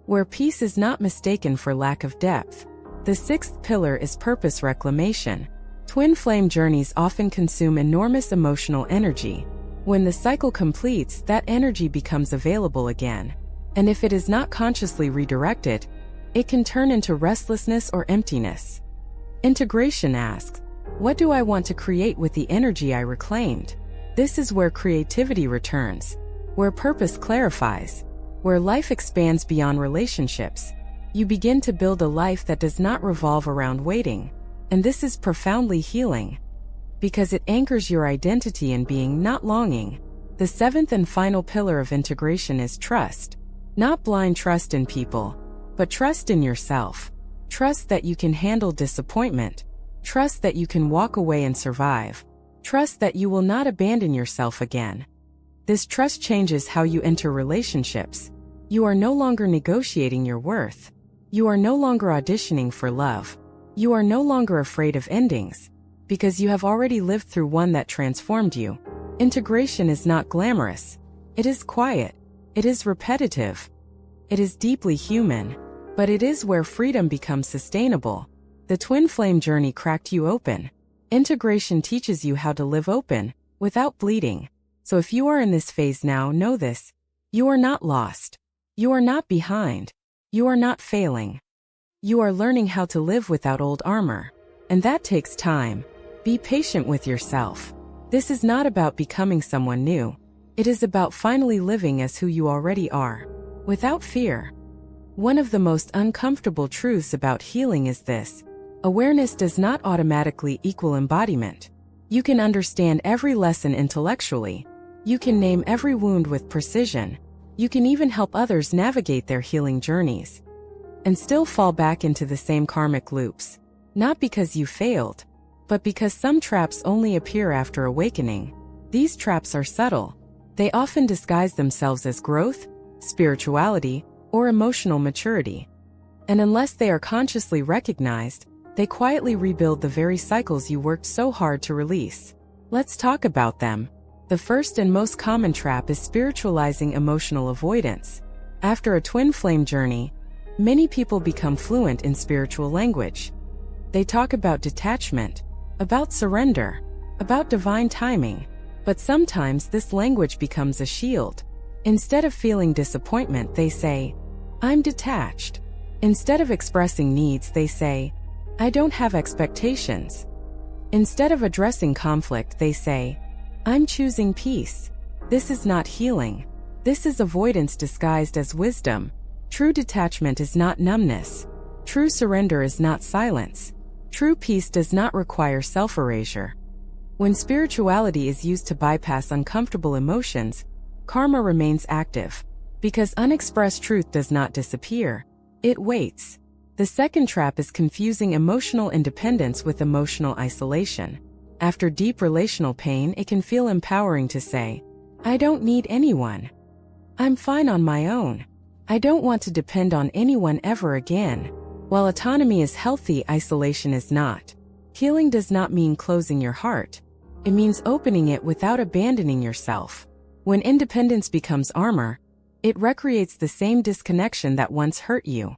where peace is not mistaken for lack of depth. The sixth pillar is purpose reclamation. Twin flame journeys often consume enormous emotional energy. When the cycle completes, that energy becomes available again. And if it is not consciously redirected, it can turn into restlessness or emptiness. Integration asks, what do I want to create with the energy I reclaimed? This is where creativity returns, where purpose clarifies, where life expands beyond relationships. You begin to build a life that does not revolve around waiting. And this is profoundly healing, because it anchors your identity in being, not longing. The seventh and final pillar of integration is trust. Not blind trust in people, but trust in yourself. Trust that you can handle disappointment. Trust that you can walk away and survive. Trust that you will not abandon yourself again. This trust changes how you enter relationships. You are no longer negotiating your worth. You are no longer auditioning for love. You are no longer afraid of endings, because you have already lived through one that transformed you. Integration is not glamorous. It is quiet. It is repetitive. It is deeply human. But it is where freedom becomes sustainable. The twin flame journey cracked you open. Integration teaches you how to live open, without bleeding. So if you are in this phase now, know this. You are not lost. You are not behind. You are not failing. You are learning how to live without old armor. And that takes time. Be patient with yourself. This is not about becoming someone new. It is about finally living as who you already are, without fear. One of the most uncomfortable truths about healing is this. Awareness does not automatically equal embodiment. You can understand every lesson intellectually. You can name every wound with precision. You can even help others navigate their healing journeys, and still fall back into the same karmic loops. Not because you failed, but because some traps only appear after awakening. These traps are subtle. They often disguise themselves as growth, spirituality, or emotional maturity. And unless they are consciously recognized, they quietly rebuild the very cycles you worked so hard to release. Let's talk about them. The first and most common trap is spiritualizing emotional avoidance. After a twin flame journey, many people become fluent in spiritual language. They talk about detachment, about surrender, about divine timing. But sometimes this language becomes a shield. Instead of feeling disappointment, they say, "I'm detached." Instead of expressing needs, they say, "I don't have expectations." Instead of addressing conflict, they say, "I'm choosing peace." This is not healing. This is avoidance disguised as wisdom. True detachment is not numbness. True surrender is not silence. True peace does not require self-erasure. When spirituality is used to bypass uncomfortable emotions, karma remains active. Because unexpressed truth does not disappear, it waits. The second trap is confusing emotional independence with emotional isolation. After deep relational pain, it can feel empowering to say, "I don't need anyone. I'm fine on my own. I don't want to depend on anyone ever again." While autonomy is healthy, isolation is not. Healing does not mean closing your heart. It means opening it without abandoning yourself. When independence becomes armor, it recreates the same disconnection that once hurt you.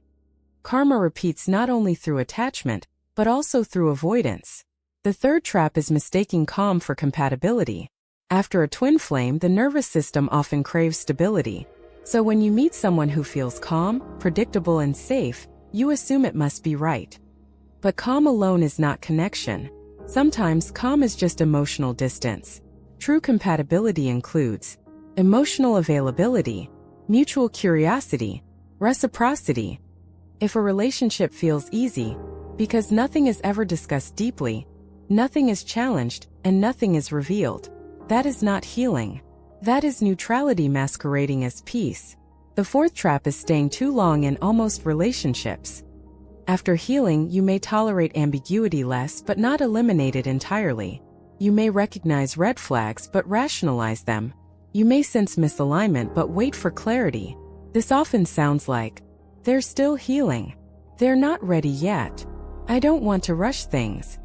Karma repeats not only through attachment, but also through avoidance. The third trap is mistaking calm for compatibility. After a twin flame, the nervous system often craves stability. So when you meet someone who feels calm, predictable, and safe, you assume it must be right. But calm alone is not connection. Sometimes calm is just emotional distance. True compatibility includes emotional availability, mutual curiosity, reciprocity. If a relationship feels easy, because nothing is ever discussed deeply, nothing is challenged, and nothing is revealed, that is not healing. That is neutrality masquerading as peace. The fourth trap is staying too long in almost relationships. After healing, you may tolerate ambiguity less but not eliminate it entirely. You may recognize red flags but rationalize them. You may sense misalignment but wait for clarity. This often sounds like, "They're still healing. They're not ready yet. I don't want to rush things."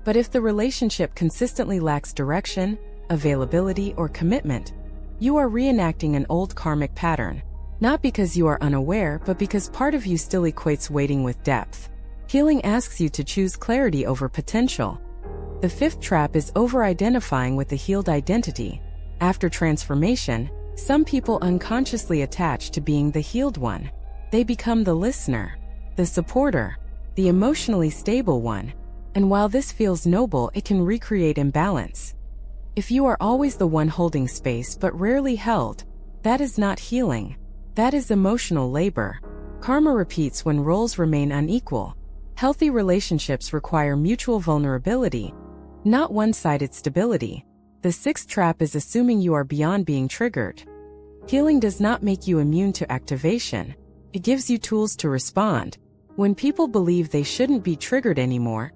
But if the relationship consistently lacks direction, availability, or commitment, you are reenacting an old karmic pattern. Not because you are unaware, but because part of you still equates waiting with depth. Healing asks you to choose clarity over potential. The fifth trap is over-identifying with the healed identity. After transformation, some people unconsciously attach to being the healed one. They become the listener, the supporter, the emotionally stable one. And while this feels noble, it can recreate imbalance. If you are always the one holding space but rarely held, that is not healing. That is emotional labor. Karma repeats when roles remain unequal. Healthy relationships require mutual vulnerability, not one-sided stability. The sixth trap is assuming you are beyond being triggered. Healing does not make you immune to activation. It gives you tools to respond. When people believe they shouldn't be triggered anymore,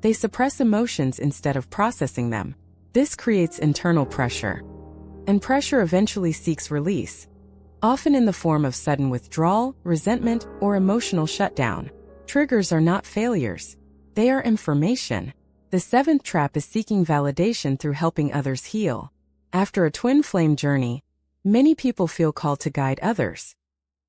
they suppress emotions instead of processing them. This creates internal pressure. And pressure eventually seeks release, often in the form of sudden withdrawal, resentment, or emotional shutdown. Triggers are not failures. They are information. The seventh trap is seeking validation through helping others heal. After a twin flame journey, many people feel called to guide others.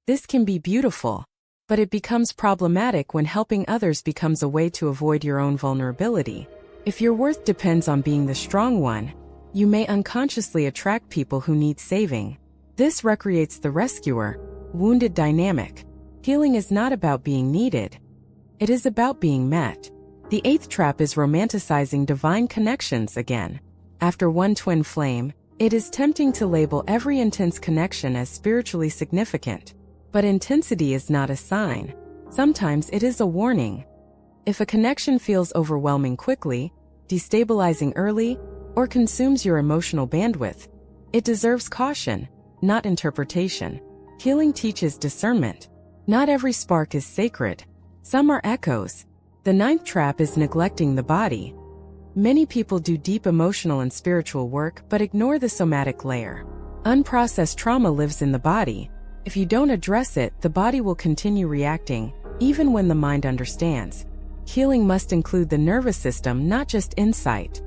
This can be beautiful, but it becomes problematic when helping others becomes a way to avoid your own vulnerability. If your worth depends on being the strong one, you may unconsciously attract people who need saving. This recreates the rescuer, wounded dynamic. Healing is not about being needed. It is about being met. The eighth trap is romanticizing divine connections again. After one twin flame, it is tempting to label every intense connection as spiritually significant. But intensity is not a sign. Sometimes it is a warning. If a connection feels overwhelming quickly, destabilizing early, or consumes your emotional bandwidth, it deserves caution, not interpretation. Healing teaches discernment. Not every spark is sacred. Some are echoes. The ninth trap is neglecting the body. Many people do deep emotional and spiritual work but ignore the somatic layer. Unprocessed trauma lives in the body. If you don't address it, the body will continue reacting, even when the mind understands. Healing must include the nervous system, not just insight.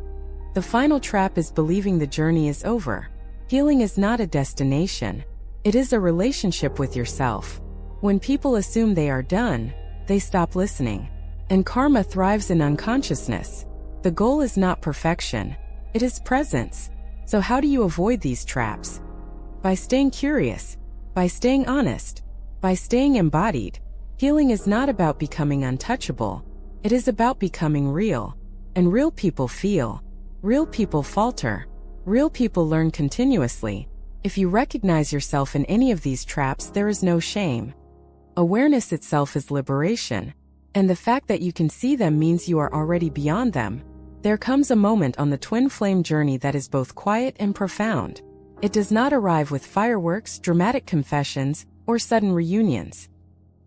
The final trap is believing the journey is over. Healing is not a destination. It is a relationship with yourself. When people assume they are done, they stop listening. And karma thrives in unconsciousness. The goal is not perfection. It is presence. So how do you avoid these traps? By staying curious. By staying honest. By staying embodied. Healing is not about becoming untouchable. It is about becoming real. And real people feel. Real people falter. Real people learn continuously. If you recognize yourself in any of these traps, there is no shame. Awareness itself is liberation. And the fact that you can see them means you are already beyond them. There comes a moment on the twin flame journey that is both quiet and profound. It does not arrive with fireworks, dramatic confessions, or sudden reunions.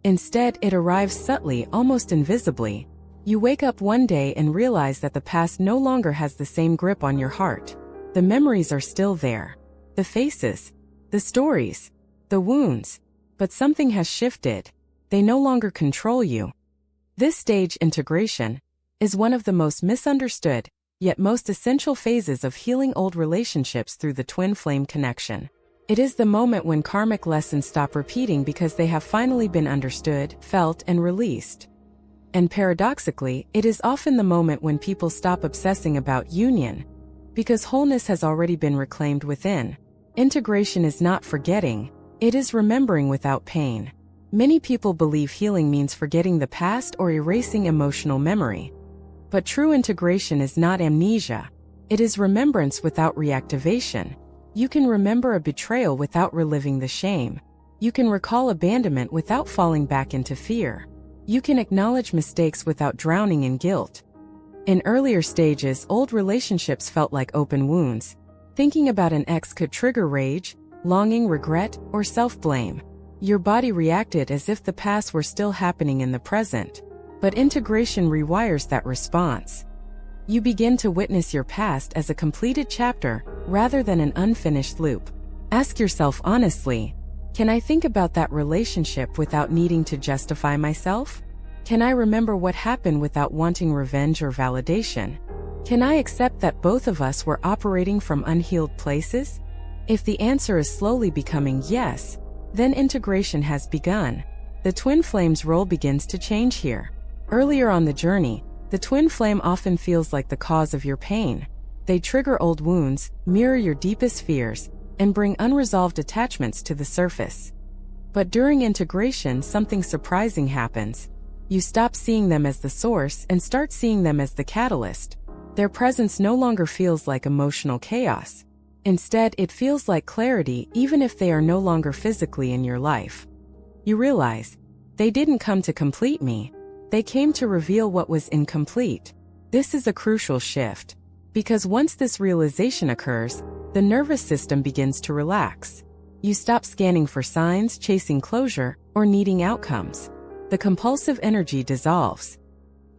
Instead, it arrives subtly, almost invisibly. You wake up one day and realize that the past no longer has the same grip on your heart. The memories are still there. The faces, the stories, the wounds. But something has shifted. They no longer control you. This stage, integration, is one of the most misunderstood, yet most essential phases of healing old relationships through the twin flame connection. It is the moment when karmic lessons stop repeating because they have finally been understood, felt, and released. And paradoxically, it is often the moment when people stop obsessing about union, because wholeness has already been reclaimed within. Integration is not forgetting, it is remembering without pain. Many people believe healing means forgetting the past or erasing emotional memory. But true integration is not amnesia. It is remembrance without reactivation. You can remember a betrayal without reliving the shame. You can recall abandonment without falling back into fear. You can acknowledge mistakes without drowning in guilt. In earlier stages, old relationships felt like open wounds. Thinking about an ex could trigger rage, longing, regret, or self-blame. Your body reacted as if the past were still happening in the present. But integration rewires that response. You begin to witness your past as a completed chapter, rather than an unfinished loop. Ask yourself honestly, can I think about that relationship without needing to justify myself? Can I remember what happened without wanting revenge or validation? Can I accept that both of us were operating from unhealed places? If the answer is slowly becoming yes, then integration has begun. The twin flame's role begins to change here. Earlier on the journey, the twin flame often feels like the cause of your pain. They trigger old wounds, mirror your deepest fears, and bring unresolved attachments to the surface. But during integration, something surprising happens. You stop seeing them as the source and start seeing them as the catalyst. Their presence no longer feels like emotional chaos. Instead, it feels like clarity, even if they are no longer physically in your life. You realize, they didn't come to complete me. They came to reveal what was incomplete. This is a crucial shift, because once this realization occurs, the nervous system begins to relax. You stop scanning for signs, chasing closure, or needing outcomes. The compulsive energy dissolves.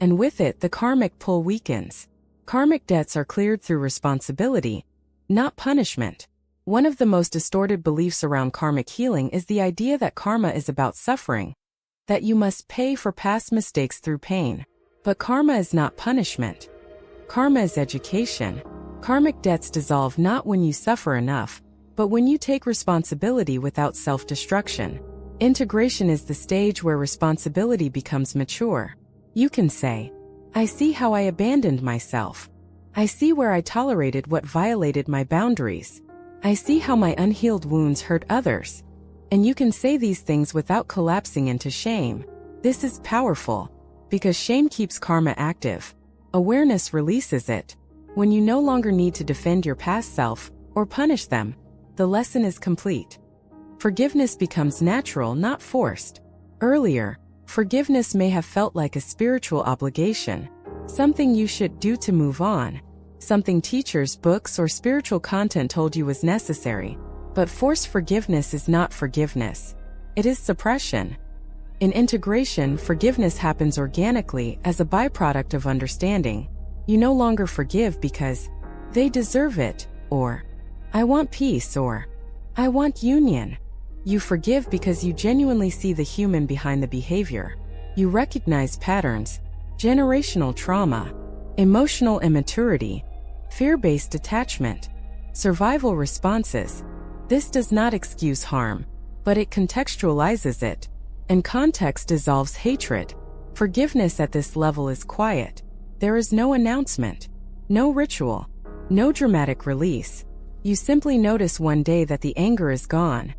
And with it, the karmic pull weakens. Karmic debts are cleared through responsibility, not punishment. One of the most distorted beliefs around karmic healing is the idea that karma is about suffering, that you must pay for past mistakes through pain. But karma is not punishment. Karma is education. Karmic debts dissolve not when you suffer enough, but when you take responsibility without self-destruction. Integration is the stage where responsibility becomes mature. You can say, I see how I abandoned myself. I see where I tolerated what violated my boundaries. I see how my unhealed wounds hurt others. And you can say these things without collapsing into shame. This is powerful, because shame keeps karma active. Awareness releases it. When you no longer need to defend your past self, or punish them, the lesson is complete. Forgiveness becomes natural, not forced. Earlier, forgiveness may have felt like a spiritual obligation, something you should do to move on, something teachers, books, or spiritual content told you was necessary. But forced forgiveness is not forgiveness. It is suppression. In integration, forgiveness happens organically as a byproduct of understanding. You no longer forgive because they deserve it, or I want peace, or I want union. You forgive because you genuinely see the human behind the behavior. You recognize patterns, generational trauma, emotional immaturity, fear-based attachment, survival responses. This does not excuse harm, but it contextualizes it, and context dissolves hatred. Forgiveness at this level is quiet. There is no announcement, no ritual, no dramatic release. You simply notice one day that the anger is gone.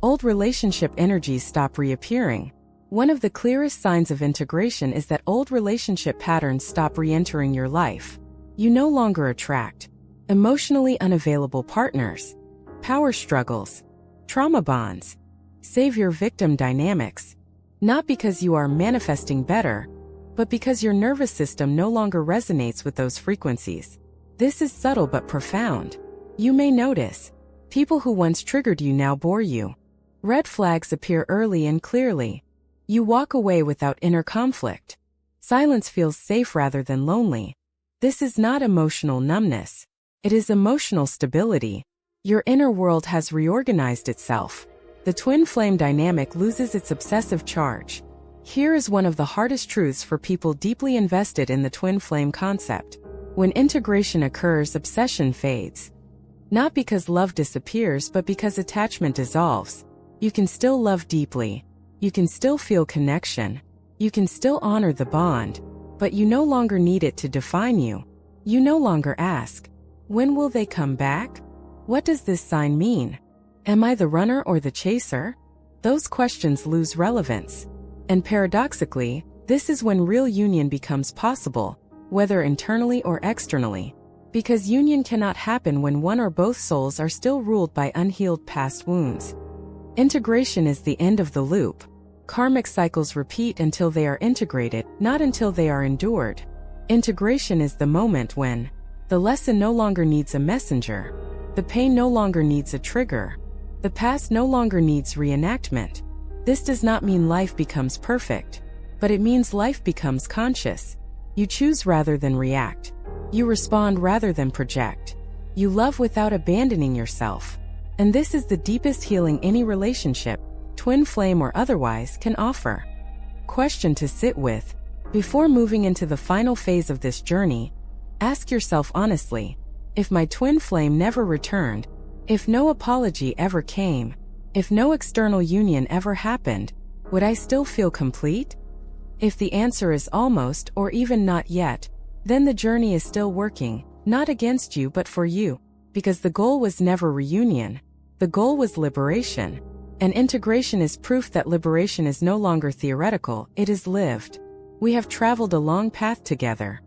Old relationship energies stop reappearing. One of the clearest signs of integration is that old relationship patterns stop re-entering your life. You no longer attract emotionally unavailable partners, power struggles, trauma bonds, savior-victim dynamics. Not because you are manifesting better, but because your nervous system no longer resonates with those frequencies. This is subtle but profound. You may notice, people who once triggered you now bore you. Red flags appear early and clearly. You walk away without inner conflict. Silence feels safe rather than lonely. This is not emotional numbness. It is emotional stability. Your inner world has reorganized itself. The twin flame dynamic loses its obsessive charge. Here is one of the hardest truths for people deeply invested in the twin flame concept. When integration occurs, obsession fades. Not because love disappears, but because attachment dissolves. You can still love deeply. You can still feel connection. You can still honor the bond. But you no longer need it to define you. You no longer ask, when will they come back? What does this sign mean? Am I the runner or the chaser? Those questions lose relevance. And paradoxically, this is when real union becomes possible, whether internally or externally. Because union cannot happen when one or both souls are still ruled by unhealed past wounds. Integration is the end of the loop. Karmic cycles repeat until they are integrated, not until they are endured. Integration is the moment when the lesson no longer needs a messenger, the pain no longer needs a trigger, the past no longer needs reenactment. This does not mean life becomes perfect, but it means life becomes conscious. You choose rather than react. You respond rather than project. You love without abandoning yourself. And this is the deepest healing any relationship, twin flame or otherwise, can offer. Question to sit with. Before moving into the final phase of this journey, ask yourself honestly, if my twin flame never returned, if no apology ever came, if no external union ever happened, would I still feel complete? If the answer is almost or even not yet, then the journey is still working, not against you but for you, because the goal was never reunion. The goal was liberation. And integration is proof that liberation is no longer theoretical, it is lived. We have traveled a long path together.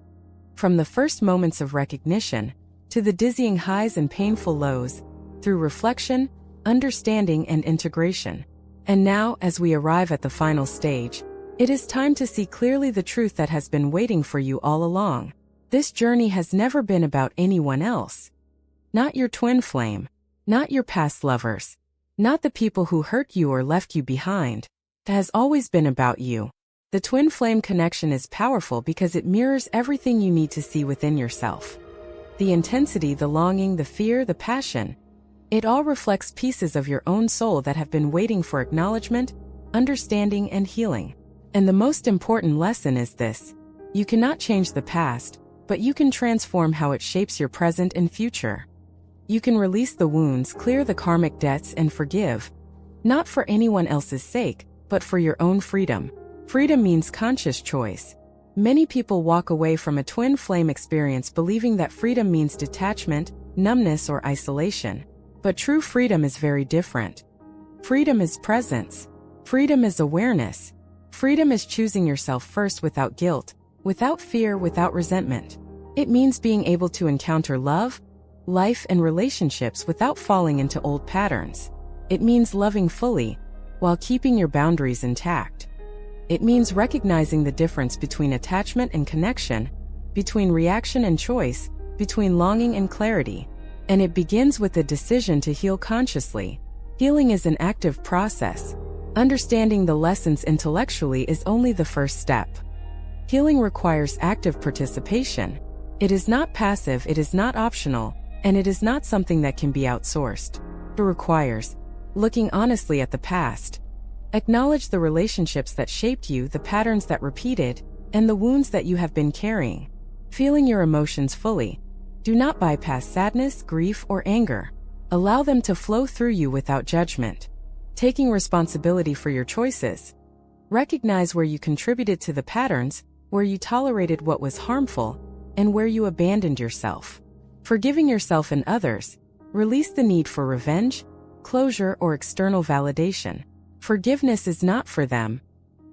From the first moments of recognition, to the dizzying highs and painful lows, through reflection, understanding and integration. And now, as we arrive at the final stage, it is time to see clearly the truth that has been waiting for you all along. This journey has never been about anyone else. Not your twin flame, not your past lovers, not the people who hurt you or left you behind. It has always been about you. The twin flame connection is powerful because it mirrors everything you need to see within yourself. The intensity, the longing, the fear, the passion. It all reflects pieces of your own soul that have been waiting for acknowledgement, understanding, and healing. And the most important lesson is this: you cannot change the past, but you can transform how it shapes your present and future. You can release the wounds, clear the karmic debts, and forgive. Not for anyone else's sake, but for your own freedom. Freedom means conscious choice. Many people walk away from a twin flame experience believing that freedom means detachment, numbness, or isolation. But true freedom is very different. Freedom is presence. Freedom is awareness. Freedom is choosing yourself first without guilt, without fear, without resentment. It means being able to encounter love, life, and relationships without falling into old patterns. It means loving fully, while keeping your boundaries intact. It means recognizing the difference between attachment and connection, between reaction and choice, between longing and clarity. And it begins with the decision to heal consciously. Healing is an active process. Understanding the lessons intellectually is only the first step. Healing requires active participation. It is not passive, it is not optional, and it is not something that can be outsourced. It requires looking honestly at the past. Acknowledge the relationships that shaped you, the patterns that repeated, and the wounds that you have been carrying. Feeling your emotions fully. Do not bypass sadness, grief, or anger. Allow them to flow through you without judgment. Taking responsibility for your choices. Recognize where you contributed to the patterns, where you tolerated what was harmful, and where you abandoned yourself. Forgiving yourself and others. Release the need for revenge, closure, or external validation. Forgiveness is not for them.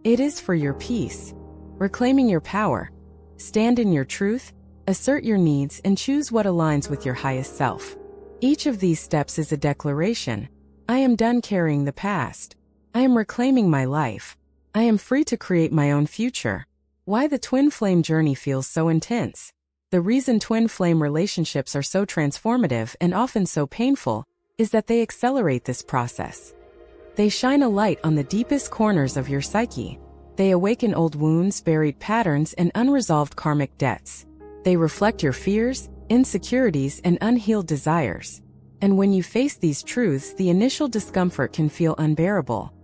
It is for your peace. Reclaiming your power. Stand in your truth, assert your needs, and choose what aligns with your highest self. Each of these steps is a declaration. I am done carrying the past. I am reclaiming my life. I am free to create my own future. Why the twin flame journey feels so intense. The reason twin flame relationships are so transformative and often so painful is that they accelerate this process. They shine a light on the deepest corners of your psyche. They awaken old wounds, buried patterns, and unresolved karmic debts. They reflect your fears, insecurities, and unhealed desires. And when you face these truths, the initial discomfort can feel unbearable.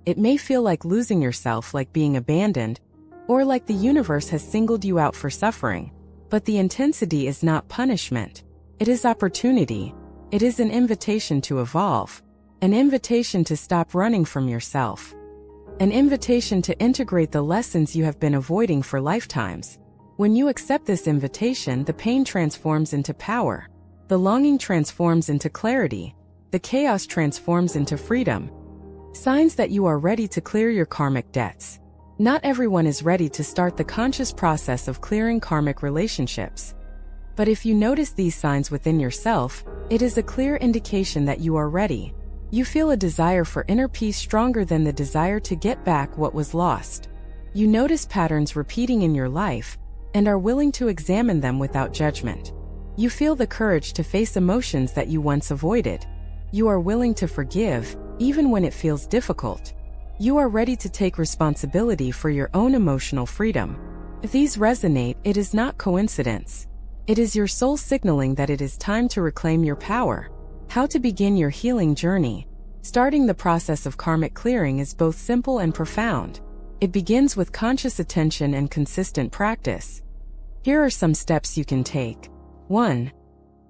It may feel like losing yourself, like being abandoned, or like the universe has singled you out for suffering. But the intensity is not punishment. It is opportunity. It is an invitation to evolve. An invitation to stop running from yourself. An invitation to integrate the lessons you have been avoiding for lifetimes. When you accept this invitation, the pain transforms into power. The longing transforms into clarity. The chaos transforms into freedom. Signs that you are ready to clear your karmic debts. Not everyone is ready to start the conscious process of clearing karmic relationships. But if you notice these signs within yourself, it is a clear indication that you are ready. You feel a desire for inner peace stronger than the desire to get back what was lost. You notice patterns repeating in your life and are willing to examine them without judgment. You feel the courage to face emotions that you once avoided. You are willing to forgive, even when it feels difficult. You are ready to take responsibility for your own emotional freedom. If these resonate, it is not coincidence. It is your soul signaling that it is time to reclaim your power. How to begin your healing journey. Starting the process of karmic clearing is both simple and profound. It begins with conscious attention and consistent practice. Here are some steps you can take. 1.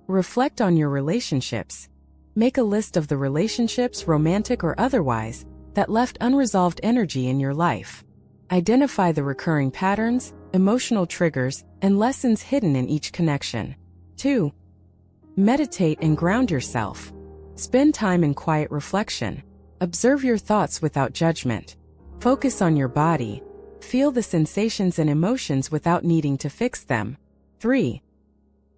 Reflect on your relationships. Make a list of the relationships, romantic or otherwise, that left unresolved energy in your life. Identify the recurring patterns, emotional triggers, and lessons hidden in each connection. 2. Meditate and ground yourself. Spend time in quiet reflection. Observe your thoughts without judgment. Focus on your body. Feel the sensations and emotions without needing to fix them. 3.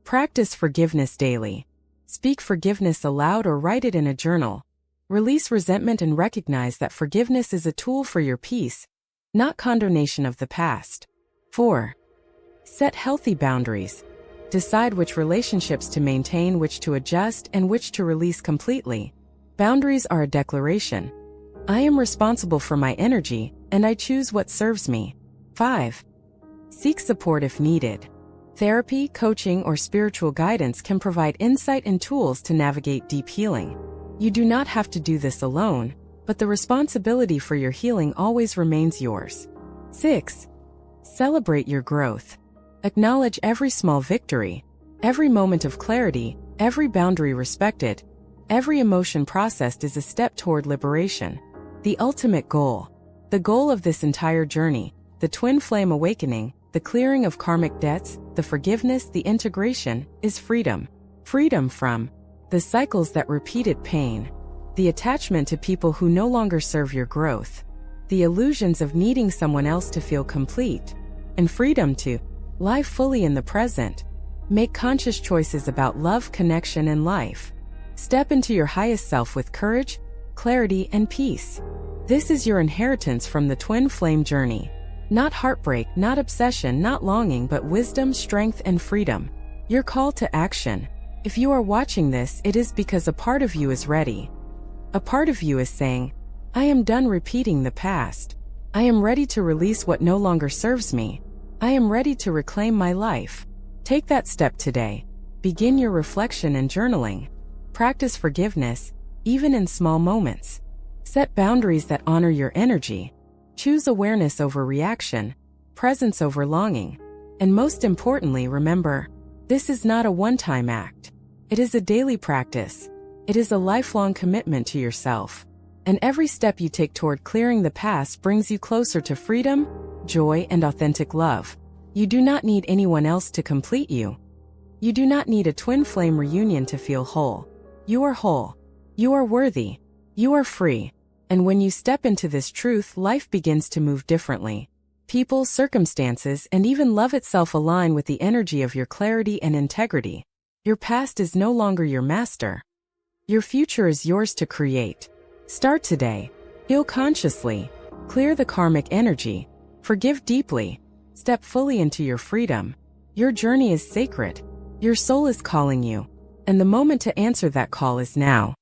Practice forgiveness daily. Speak forgiveness aloud or write it in a journal. Release resentment and recognize that forgiveness is a tool for your peace, not condemnation of the past. 4. Set healthy boundaries. Decide which relationships to maintain, which to adjust, and which to release completely. Boundaries are a declaration. I am responsible for my energy, and I choose what serves me. 5. Seek support if needed. Therapy, coaching, or spiritual guidance can provide insight and tools to navigate deep healing. You do not have to do this alone, but the responsibility for your healing always remains yours. 6. Celebrate your growth. Acknowledge every small victory, every moment of clarity, every boundary respected, every emotion processed is a step toward liberation. The ultimate goal. The goal of this entire journey, the twin flame awakening, the clearing of karmic debts, the forgiveness, the integration, is freedom. Freedom from the cycles that repeated pain, the attachment to people who no longer serve your growth, the illusions of needing someone else to feel complete, and freedom to live fully in the present. Make conscious choices about love, connection, and life. Step into your highest self with courage, clarity, and peace. This is your inheritance from the twin flame journey. Not heartbreak, not obsession, not longing, but wisdom, strength, and freedom. Your call to action. If you are watching this, it is because a part of you is ready. A part of you is saying, I am done repeating the past. I am ready to release what no longer serves me. I am ready to reclaim my life. Take that step today. Begin your reflection and journaling. Practice forgiveness, even in small moments. Set boundaries that honor your energy. Choose awareness over reaction, presence over longing. And most importantly, remember, this is not a one-time act. It is a daily practice. It is a lifelong commitment to yourself. And every step you take toward clearing the past brings you closer to freedom, joy, and authentic love. You do not need anyone else to complete you. You do not need a twin flame reunion to feel whole. You are whole. You are worthy. You are free. And when you step into this truth, life begins to move differently. People, circumstances, and even love itself align with the energy of your clarity and integrity. Your past is no longer your master. Your future is yours to create. Start today. Heal consciously. Clear the karmic energy. Forgive deeply. Step fully into your freedom. Your journey is sacred. Your soul is calling you. And the moment to answer that call is now.